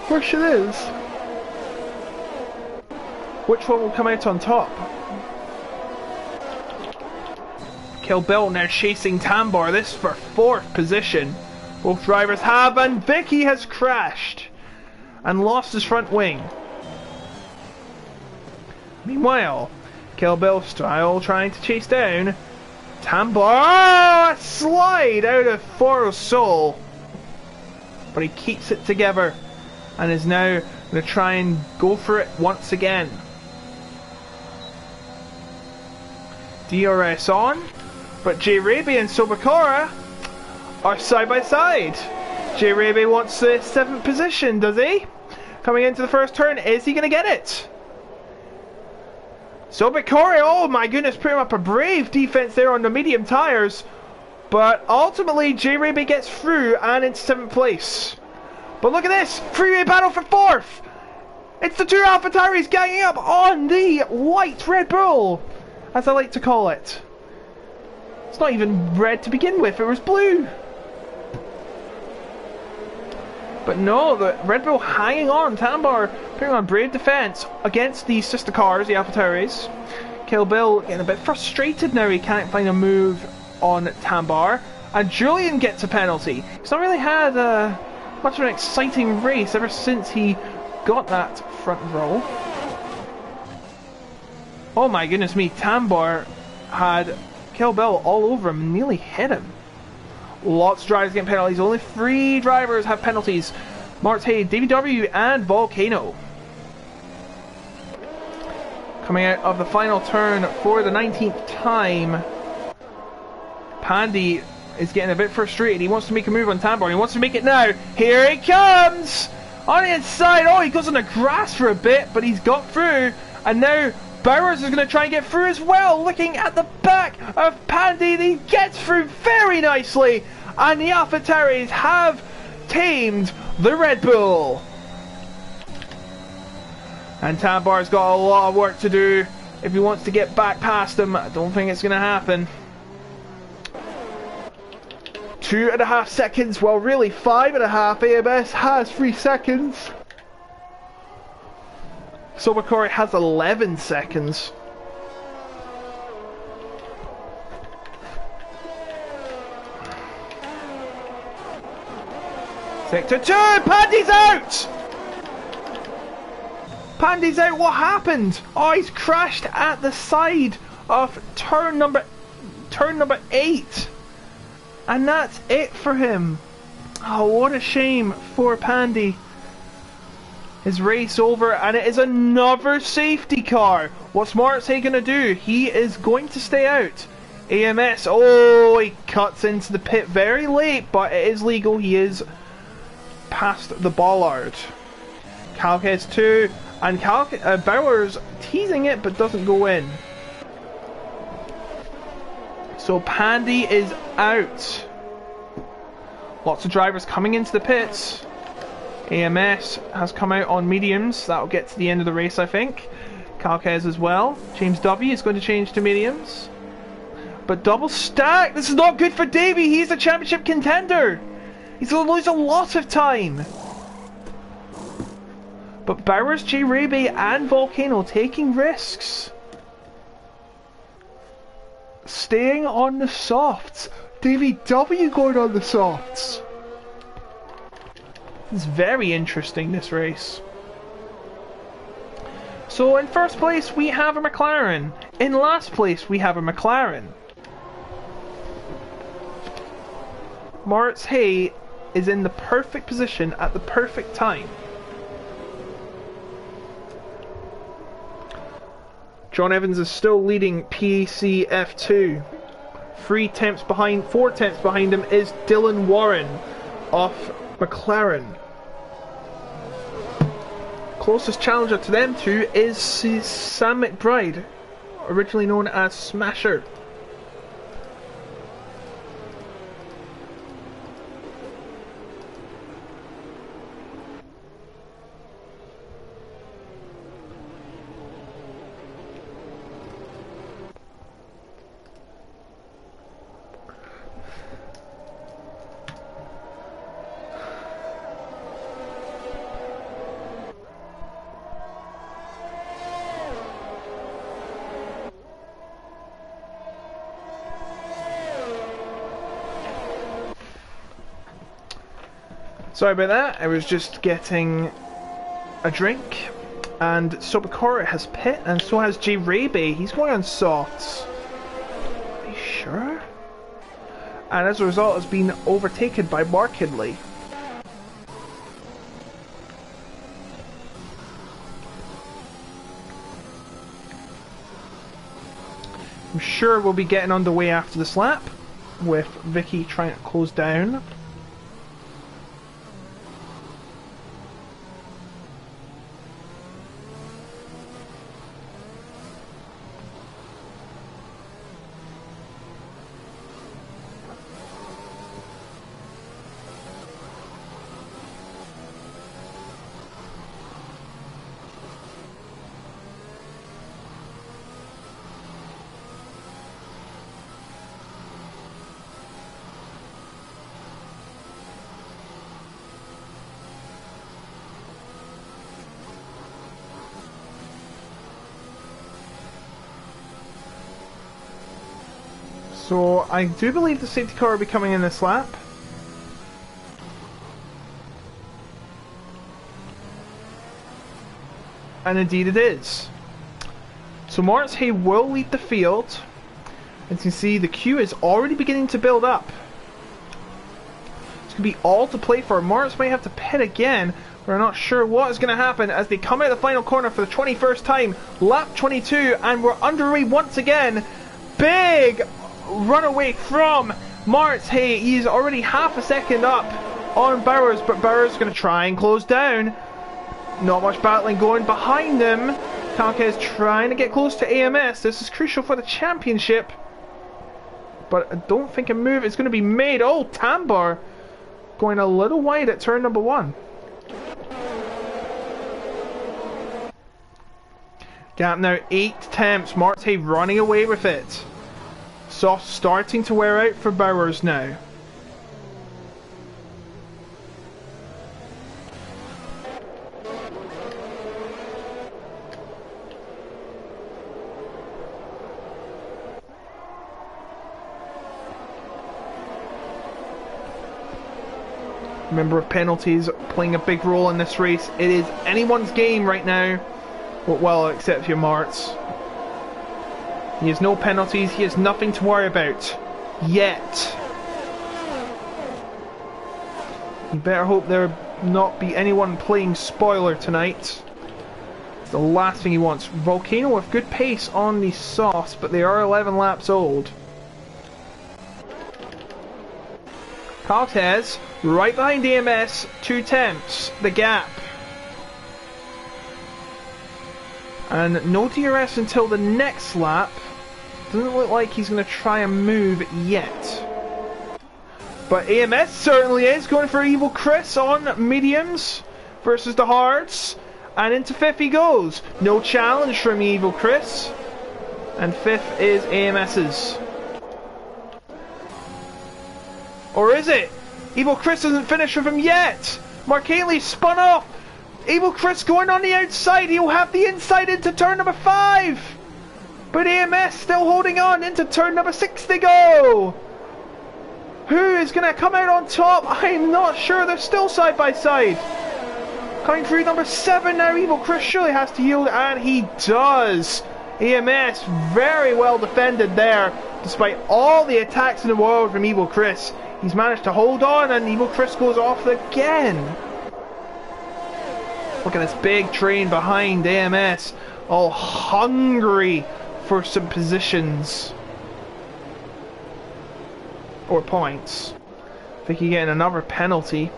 Question is, which one will come out on top? Kill Bill now chasing Tambar, this for 4th position. Both drivers have, and Vicky has crashed and lost his front wing. Meanwhile, Kill Bill style trying to chase down Tambar. Oh, a slide out of Foro Soul, but he keeps it together and is now going to try and go for it once again. DRS on. But J. Raby and Sobakora are side by side. J. Raby wants the 7th position, does he? Coming into the first turn, is he going to get it? Sobakora, oh my goodness, putting up a brave defense there on the medium tyres. But ultimately, J. Raby gets through and it's 7th place. But look at this, freeway battle for 4th. It's the 2 AlphaTauris ganging up on the white Red Bull, as I like to call it. It's not even red to begin with, it was blue. But no, the Red Bull hanging on. Tambar putting on brave defense against these sister cars, the AlphaTauris. Kill Bill getting a bit frustrated now he can't find a move on Tambar. And Julian gets a penalty. He's not really had much of an exciting race ever since he got that front row. Oh my goodness me, Tambar had Kill Bill all over him and nearly hit him. Lots of drivers getting penalties. Only 3 drivers have penalties. Moritz Hayes, DVW and Volcano. Coming out of the final turn for the 19th time. Pandy is getting a bit frustrated. He wants to make a move on Tambar. He wants to make it now. Here he comes! On the inside. Oh, he goes on the grass for a bit, but he's got through. And now Bowers is going to try and get through as well. Looking at the back of Pandy, he gets through very nicely. And the AlphaTauris have tamed the Red Bull. And Tambar's got a lot of work to do if he wants to get back past him. I don't think it's going to happen. 2.5 seconds. Well, really 5.5. AMS has 3 seconds. Sobakori has 11 seconds. Sector 2! Pandy's out! Pandy's out, what happened? Oh, he's crashed at the side of turn number 8. And that's it for him. Oh, what a shame for Pandy. His race over, and it is another safety car. What's Martzay going to do? He is going to stay out. AMS, oh, he cuts into the pit very late, but it is legal. He is past the bollard. Calquez 2, and Bauer's teasing it, but doesn't go in. So Pandy is out. Lots of drivers coming into the pits. AMS has come out on mediums. That'll get to the end of the race, I think. Calquez as well. James W is going to change to mediums. But double stack! This is not good for Davey! He's a championship contender! He's going to lose a lot of time! But Bowers, J. Raby and Volcano taking risks. Staying on the softs. Davey W going on the softs. It's very interesting, this race. So in first place we have a McLaren. In last place we have a McLaren. Moritz Hay is in the perfect position at the perfect time. John Evans is still leading PC F2. 4 tenths behind him is Dylan Warren of McLaren. Closest challenger to them two is Sam McBride, originally known as Smasher. Sorry about that, I was just getting a drink. And Sobakora has pit, and so has J. Raby. He's going on softs. Are you sure? And as a result has been overtaken by Markedly. I'm sure we'll be getting underway after this lap, with Vicky trying to close down. So I do believe the safety car will be coming in this lap. And indeed it is. So Moritz Hay will lead the field. As you can see, the queue is already beginning to build up. It's going to be all to play for. Moritz might have to pit again. We're not sure what is going to happen as they come out the final corner for the 21st time. Lap 22, and we're underway once again. Big runaway from Moritz Hay. He's already half a second up on Bowers, but Bowers is going to try and close down. Not much battling going behind him. Calquez trying to get close to AMS. This is crucial for the championship, but I don't think a move is going to be made. Oh, Tambar going a little wide at turn number 1. Gap now 8 tenths. Marte running away with it. Soft starting to wear out for Bowers now. Remember, penalties playing a big role in this race. It is anyone's game right now. Well, except your Marts. He has no penalties. He has nothing to worry about. Yet. You better hope there not be anyone playing spoiler tonight. It's the last thing he wants. Volcano with good pace on the sauce, but they are 11 laps old. Cortez, right behind AMS, 2 tenths, the gap. And no DRS until the next lap. Doesn't look like he's going to try and move yet. But AMS certainly is going for Evil Chris on mediums versus the hards. And into 5th he goes. No challenge from Evil Chris. And 5th is AMS's. Or is it? Evil Chris isn't finished with him yet. Markelli spun off. Evil Chris going on the outside. He'll have the inside into turn number 5. But AMS still holding on. Into turn number 6 they go. Who is going to come out on top? I'm not sure. They're still side by side. Coming through number 7 now. Evil Chris surely has to yield. And he does. AMS very well defended there. Despite all the attacks in the world from Evil Chris. He's managed to hold on, and Evil Chris goes off again. Look at this big train behind AMS, all hungry for some positions. Or points. I think he's getting another penalty.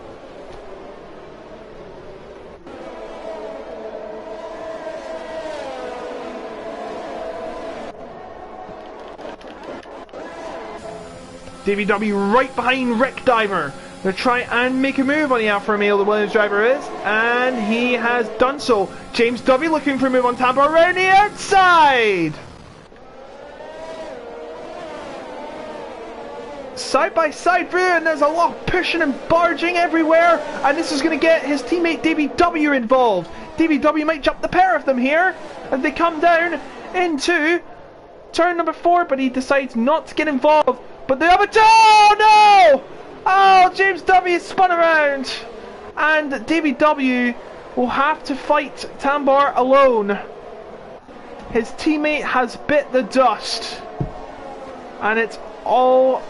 DVW right behind Rick Diver. Gonna try and make a move on the Alfa Romeo, the Williams driver is, and he has done so. James W looking for a move on Tampa around the outside. Side by side through, and there's a lot of pushing and barging everywhere, and this is going to get his teammate DVW involved. DVW might jump the pair of them here, and they come down into turn number 4, but he decides not to get involved. But the other two, oh no! Oh, James W spun around, and DVW will have to fight Tambar alone. His teammate has bit the dust, and it's all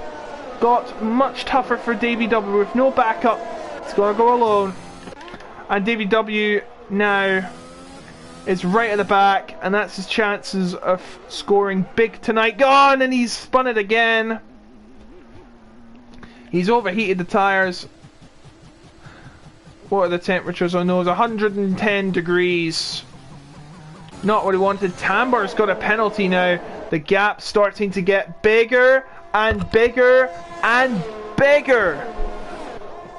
got much tougher for DVW with no backup. He's got to go alone, and DVW now is right at the back, and that's his chances of scoring big tonight. Gone, and he's spun it again. He's overheated the tyres. What are the temperatures on those? 110 degrees. Not what he wanted. Tambar's got a penalty now. The gap starting to get bigger and bigger and bigger.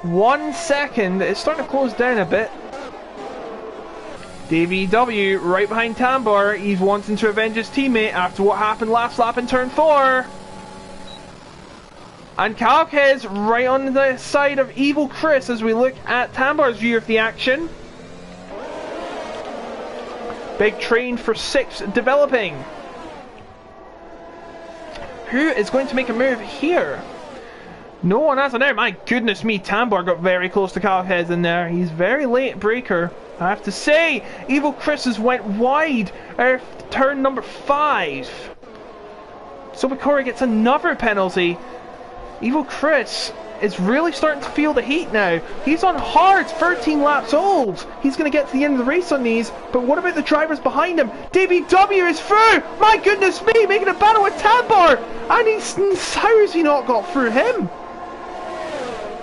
1 second. It's starting to close down a bit. DVW right behind Tambar. He's wanting to avenge his teammate after what happened last lap in turn 4. And Calquez right on the side of Evil Chris as we look at Tambar's view of the action. Big train for 6 developing. Who is going to make a move here? No one has an out. My goodness me, Tambar got very close to Calquez in there. He's very late breaker, I have to say. Evil Chris has went wide at turn number 5. Sobakura gets another penalty. Evil Chris is really starting to feel the heat now. He's on hards, 13 laps old. He's going to get to the end of the race on these, but what about the drivers behind him? DVW is through! My goodness me, making a battle with Tambar! And how has he not got through him?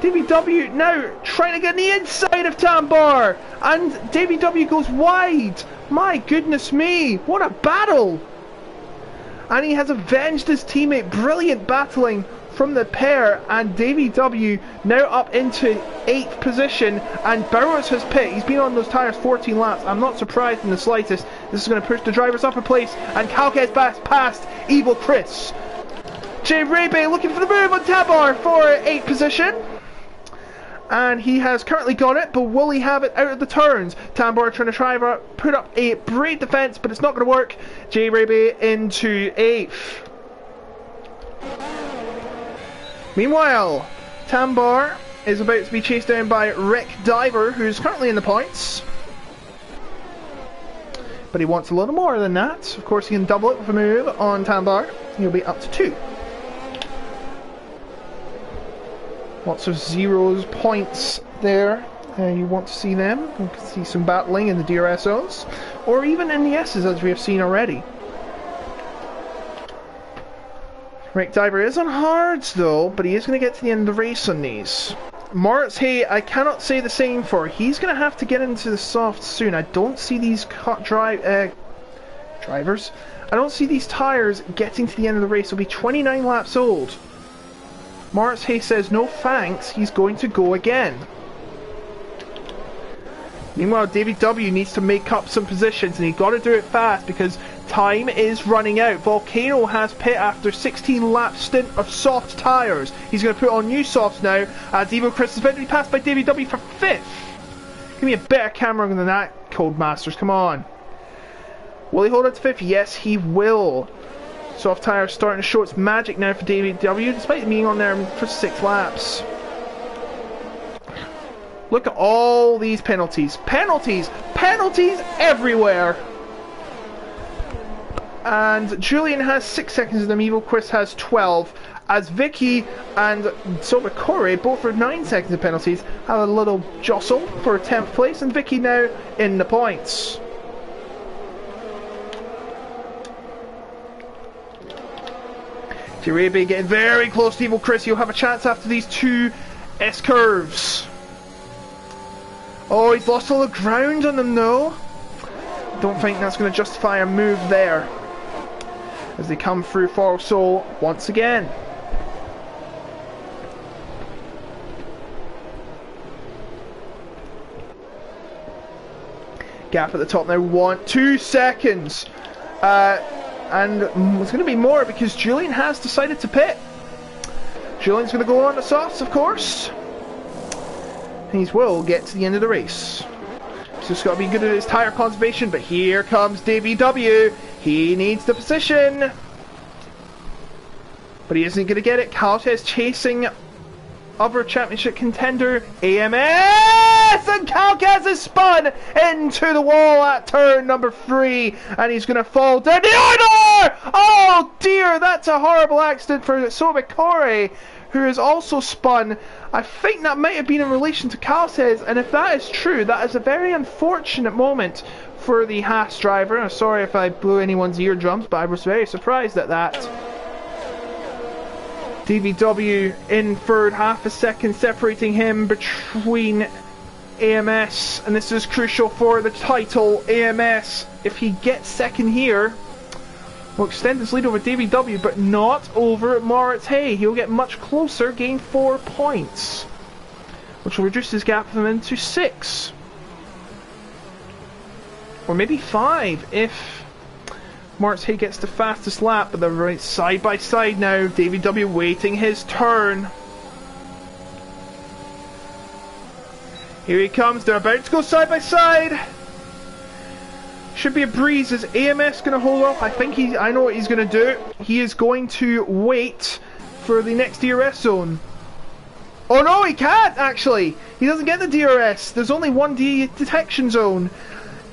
DVW now trying to get on the inside of Tambar, and DVW goes wide. My goodness me, what a battle! And he has avenged his teammate. Brilliant battling from the pair, and Davey W now up into 8th position, and Burrows has pit. He's been on those tyres 14 laps. I'm not surprised in the slightest. This is going to push the drivers up a place, and Calquez past Evil Chris. Jay Raybay looking for the move on Tabar for 8th position. And he has currently got it, but will he have it out of the turns? Tambor trying to put up a brave defence, but it's not going to work. Jay Raby into 8th. Meanwhile, Tambor is about to be chased down by Rick Diver, who's currently in the points. But he wants a little more than that. Of course, he can double it with a move on Tambor. He'll be up to 2. Lots of zeros, points there. You want to see them. You can see some battling in the DRS zones, or even in the S's, as we have seen already. Rick Diver is on hards though, but he is going to get to the end of the race on these. Moritz Hay, I cannot say the same for. He's going to have to get into the soft soon. I don't see these drivers. I don't see these tyres getting to the end of the race. He'll be 29 laps old. Moritz Hay says no thanks, he's going to go again. Meanwhile, David W needs to make up some positions, and he's got to do it fast because time is running out. Volcano has pit after 16 lap stint of soft tyres. He's going to put on new softs now, as Evo Chris is about to be passed by David W for 5th. Give me a better camera than that, Codemasters, come on. Will he hold it to 5th? Yes, he will. Soft tyre starting to show its magic now for David W, despite being on there for 6 laps. Look at all these penalties. Penalties everywhere. And Julian has 6 seconds of them. Evil Chris has 12. As Vicky and Sobakore, both for 9 seconds of penalties, have a little jostle for 10th place, and Vicky now in the points. Jirabe getting very close to Evil Chris. He'll have a chance after these 2 S-curves. Oh, he's lost all the ground on them though. Don't think that's going to justify a move there, as they come through Forest Soul once again. Gap at the top now, 2 seconds. And it's going to be more because Julian has decided to pit. Julian's going to go on the softs, of course. He will get to the end of the race. So he's got to be good at his tyre conservation, but here comes Davey W. He needs the position. But he isn't going to get it. Caltez chasing other championship contender AMS, and Calcaz is spun into the wall at turn number 3, and he's going to fall down the order. Oh dear, that's a horrible accident for Sobekore, who is also spun. I think that might have been in relation to Calcaz, and if that is true, that is a very unfortunate moment for the Haas driver. I'm sorry if I blew anyone's eardrums, but I was very surprised at that. DVW in third, half a second separating him between AMS, and this is crucial for the title. AMS, if he gets second here, will extend his lead over DVW, but not over Moritz Hay. He'll get much closer, gain 4 points, which will reduce his gap of him into 6. Or maybe 5 if Moritz Hay gets the fastest lap, but they're right side by side now. David W waiting his turn. Here he comes, they're about to go side by side. Should be a breeze. Is AMS going to hold off? I know what he's going to do. He is going to wait for the next DRS zone. Oh no, he can't actually. He doesn't get the DRS. There's only one detection zone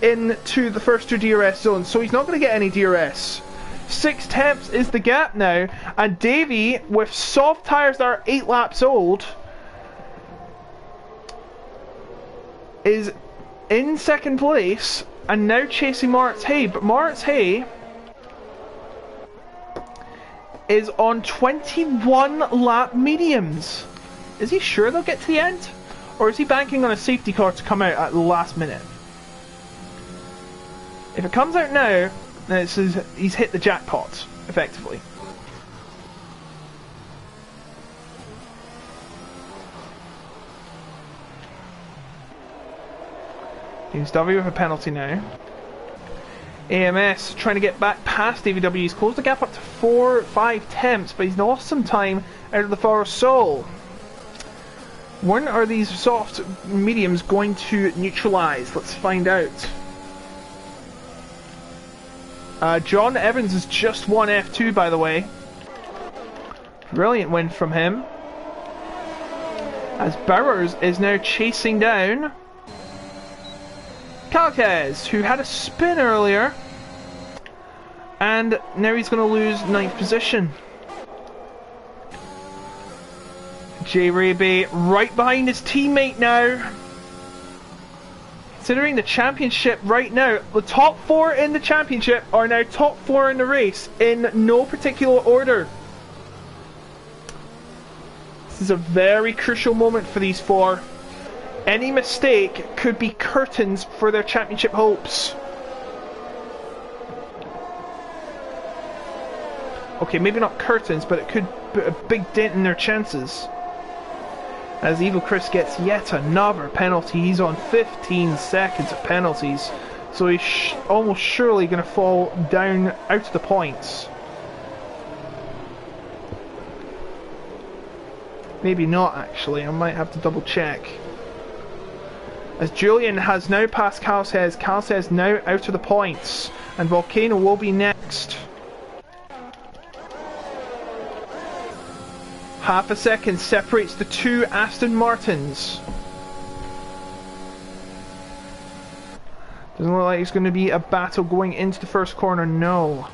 into the first 2 DRS zones, so he's not going to get any DRS. 6 tenths is the gap now, and Davey, with soft tyres that are 8 laps old, is in second place and now chasing Moritz Hay, but Moritz Hay is on 21 lap mediums. Is he sure they'll get to the end? Or is he banking on a safety car to come out at the last minute? If it comes out now, then it says he's hit the jackpot, effectively. James W with a penalty now. AMS trying to get back past DVW. He's closed the gap up to 4-5 tenths, but he's lost some time out of the Faro Sol. When are these soft mediums going to neutralise? Let's find out. John Evans has just won F2, by the way. Brilliant win from him. As Bowers is now chasing down Calquez, who had a spin earlier. And now he's going to lose 9th position. J. Raby right behind his teammate now. Considering the championship right now, the top 4 in the championship are now top 4 in the race in no particular order. This is a very crucial moment for these 4. Any mistake could be curtains for their championship hopes. Okay, maybe not curtains, but it could put a big dent in their chances. As Evil Chris gets yet another penalty. He's on 15 seconds of penalties. So he's almost surely going to fall down out of the points. Maybe not, actually. I might have to double check. As Julian has now passed Calces. Calces now out of the points. And Volcano will be next. Half a second separates the 2 Aston Martins. Doesn't look like it's going to be a battle going into the first corner, no.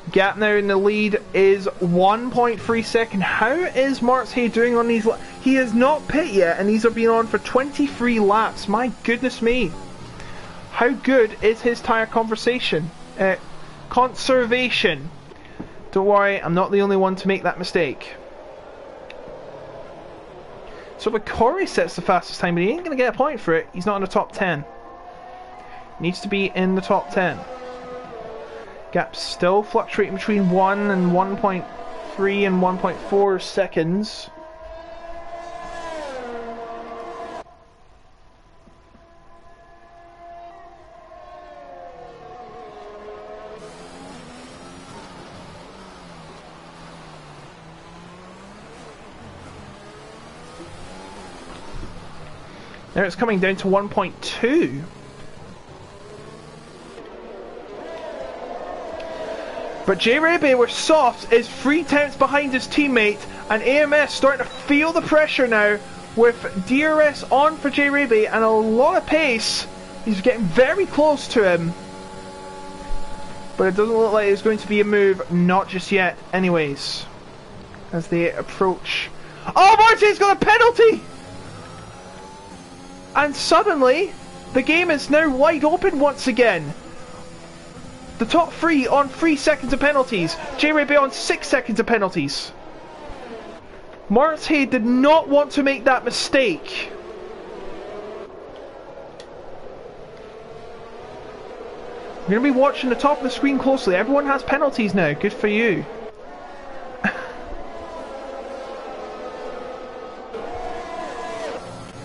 Gap now in the lead is 1.3 seconds. How is Martz Hay doing on these? He has not pit yet, and these are being on for 23 laps. My goodness me. How good is his tyre conservation? Don't worry, I'm not the only one to make that mistake. So Corey sets the fastest time, but he ain't going to get a point for it. He's not in the top 10. Needs to be in the top 10. Gap's still fluctuating between 1 and 1.3 and 1.4 seconds. Now it's coming down to 1.2. But J. Raby, with soft, is 3 tenths behind his teammate, and AMS starting to feel the pressure now with DRS on for J. Raby and a lot of pace. He's getting very close to him. But it doesn't look like it's going to be a move, not just yet anyways. As they approach. Oh, Martin's got a penalty! And suddenly, the game is now wide open once again. The top 3 on 3 seconds of penalties. J. Raby on 6 seconds of penalties. Martz Hay did not want to make that mistake. We're going to be watching the top of the screen closely. Everyone has penalties now. Good for you.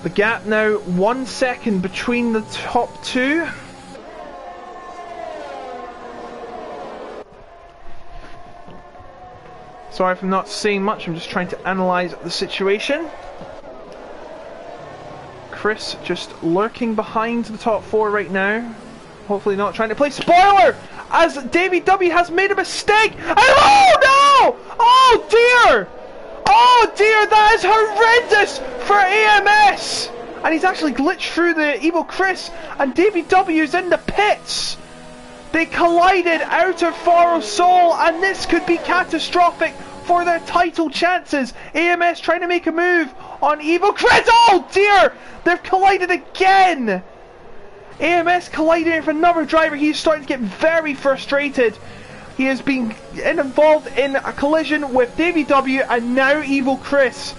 The gap now 1 second between the top 2. Sorry if I'm not saying much, I'm just trying to analyse the situation. Chris just lurking behind the top 4 right now. Hopefully not trying to play spoiler! As David W has made a mistake! And oh no! Oh dear! Oh dear, that is horrendous for AMS! And he's actually glitched through the Evil Chris, and Davey W's in the pits! They collided out of Faro Sol, and this could be catastrophic for their title chances. AMS trying to make a move on Evil Chris. Oh dear! They've collided again! AMS colliding with another driver. He's starting to get very frustrated. He has been involved in a collision with Davey W and now Evil Chris.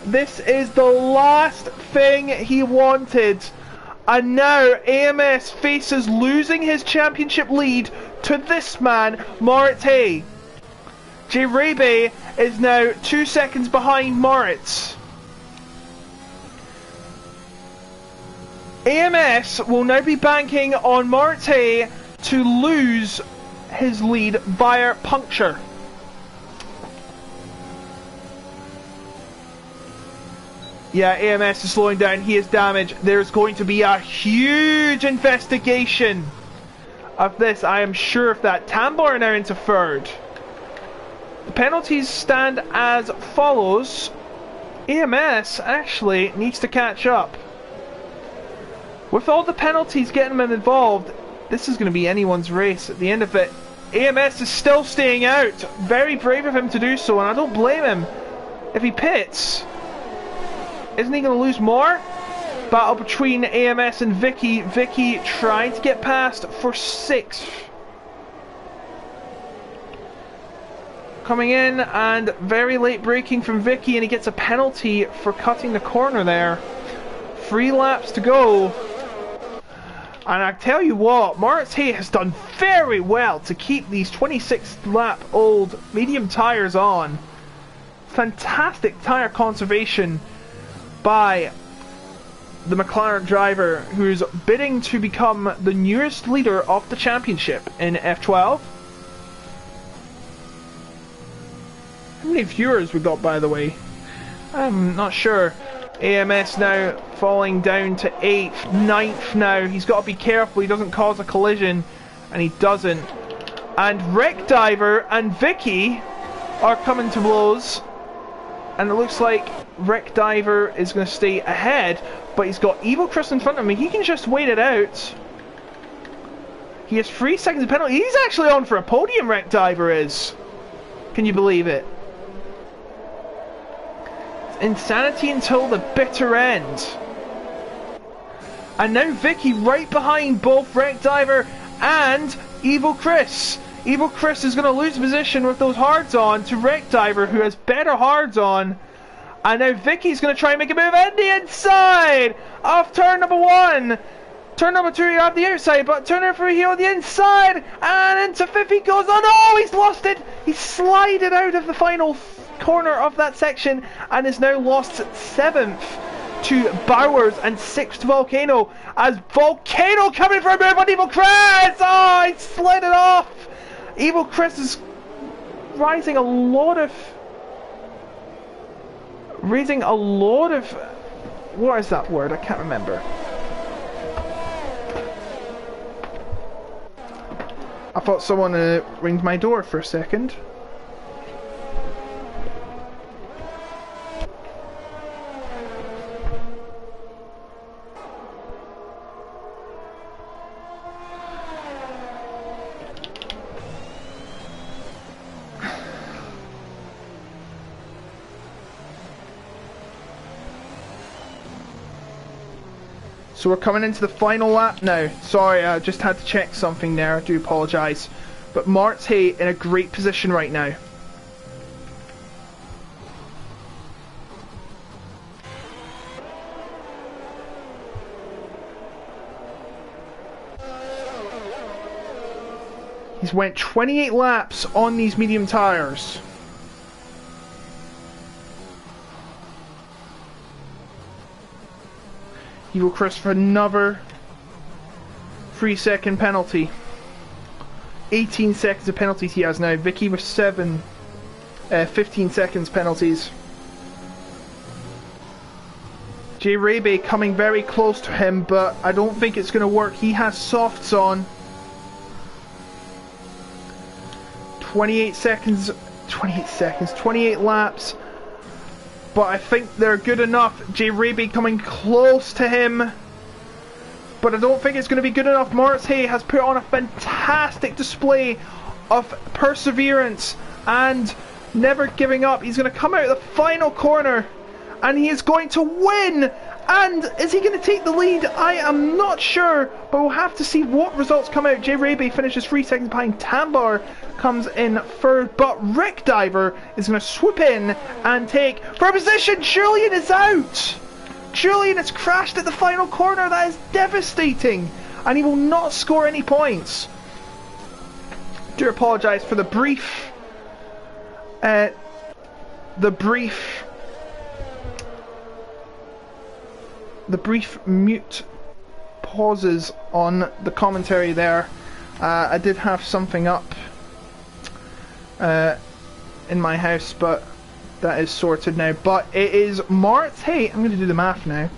This is the last thing he wanted. And now AMS faces losing his championship lead to this man, Moritz Hay. J. Raby is now 2 seconds behind Moritz. AMS will now be banking on Marte to lose his lead via puncture. Yeah, AMS is slowing down. He is damaged. There's going to be a huge investigation of this. I am sure of that. Tambor are now into third. The penalties stand as follows. AMS actually needs to catch up. With all the penalties getting them involved, this is going to be anyone's race at the end of it. AMS is still staying out. Very brave of him to do so, and I don't blame him. If he pits, isn't he going to lose more? Battle between AMS and Vicky. Vicky trying to get past for 6th. Coming in and very late braking from Vicky, and he gets a penalty for cutting the corner there. 3 laps to go. And I tell you what, Marte has done very well to keep these 26th lap old medium tyres on. Fantastic tyre conservation by the McLaren driver, who's bidding to become the newest leader of the championship in F12. How many viewers we got, by the way? I'm not sure. AMS now falling down to 8th, 9th now. He's got to be careful he doesn't cause a collision, and he doesn't. And Wreck Diver and Vicky are coming to blows, and it looks like Wreck Diver is going to stay ahead, but he's got Evil Chris in front of him. He can just wait it out. He has 3 seconds of penalty. He's actually on for a podium, Wreck Diver is. Can you believe it? Insanity until the bitter end. And now Vicky right behind both Wreck Diver and Evil Chris. Evil Chris is going to lose position with those hards on to Wreck Diver, who has better hards on. And now Vicky's going to try and make a move in the inside of turn number 1. Turn number 2, you have the outside, but turn number 3 here on the inside. And into 5th he goes. Oh no, he's lost it. He's slided out of the final corner of that section and is now lost 7th to Bowers and 6th Volcano, as Volcano coming for a move on Evil Chris. Oh, he slid it off. Evil Chris is raising a lot of what is that word? I can't remember. I thought someone ringed my door for a second. So we're coming into the final lap now. Sorry, I just had to check something there. I do apologise. But Marte in a great position right now. He's went 28 laps on these medium tyres. Evil Chris for another 3-second penalty. 18 seconds of penalties he has now. Vicky with 15 seconds penalties. Jay Rabe coming very close to him, but I don't think it's going to work. He has softs on. 28 laps. But I think they're good enough. Jay Raby coming close to him. But I don't think it's going to be good enough. Marte has put on a fantastic display of perseverance and never giving up. He's going to come out of the final corner and he is going to win. And is he going to take the lead? I am not sure, but we'll have to see what results come out. Jay Raby finishes 3 seconds behind. Tambar comes in third, but Wreck Diver is going to swoop in and take first position. Julian is out. Julian has crashed at the final corner. That is devastating, and he will not score any points. I do apologise for the brief mute pauses on the commentary there. I did have something up in my house, but that is sorted now. But it is March. Hey, I'm going to do the math now.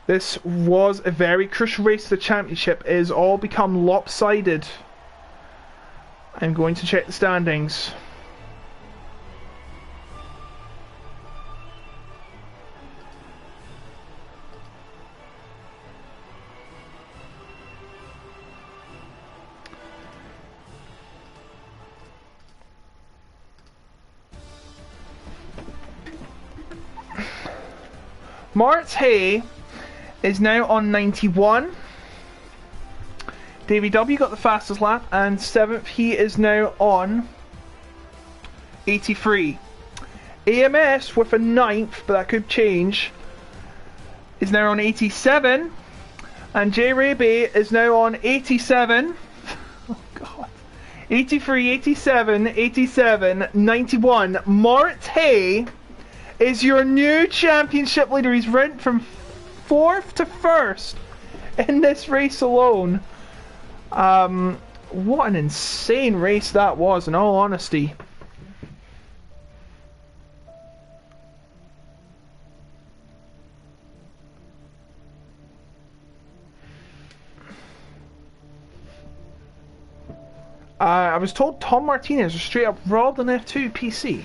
This was a very crucial race. The championship is all become lopsided. I'm going to check the standings. Mart Hay is now on 91. Davey W got the fastest lap, and 7th. He is now on 83. AMS with a 9th, but that could change, is now on 87. And J Raby is now on 87. Oh god. 83, 87, 87, 91. Mart Hay is your new championship leader. He's went from 4th to 1st in this race alone. What an insane race that was, in all honesty. I was told Tom Martinez was straight up robbed on F2 PC.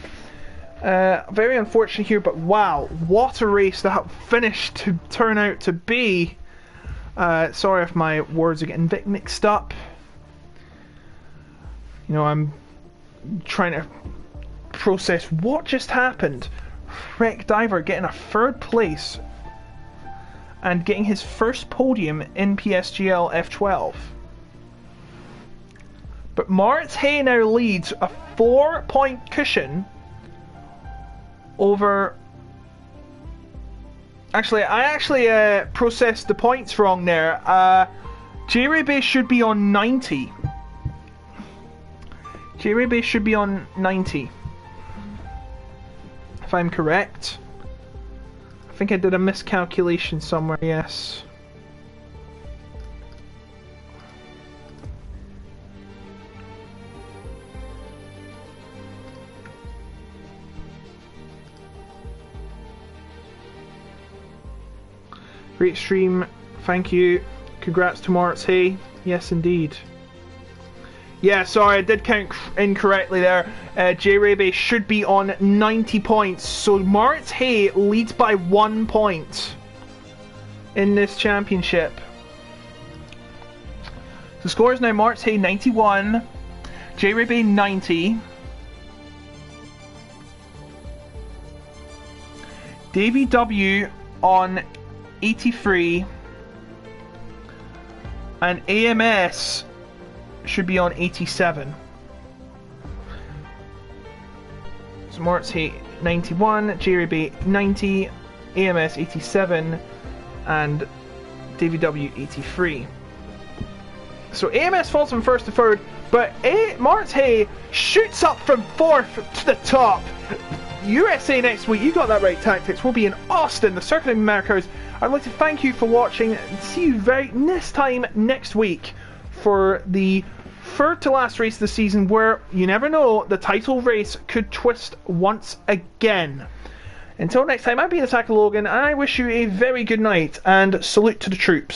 Very unfortunate here, but wow, what a race that finished to turn out to be. Sorry if my words are getting mixed up. You know, I'm trying to process what just happened. Wreck Diver getting a 3rd place and getting his first podium in PSGL F12. But Mart Hay now leads a 4-point cushion over... Actually, I processed the points wrong there. J-Ray should be on 90. J-Ray should be on 90. If I'm correct. I think I did a miscalculation somewhere, yes. Great stream, thank you. Congrats to Mart Hay. Yes, indeed. Yeah, sorry, I did count incorrectly there. J Raby should be on 90 points. So Mart Hay leads by 1 point in this championship. The score is now Mart Hay 91, J Raby 90, Davey W on 83, and AMS should be on 87. So Mart's 91, J-Raby 90, AMS 87, and Davey W 83. So AMS falls from 1st to 3rd, but Mart Hay shoots up from 4th to the top. USA next week, you got that right, Tactics. We'll be in Austin, the Circuit of Americas. I'd like to thank you for watching and see you this time next week for the 3rd to last race of the season, where you never know, the title race could twist once again. Until next time, I've been Attacker Logan, and I wish you a very good night, and salute to the troops.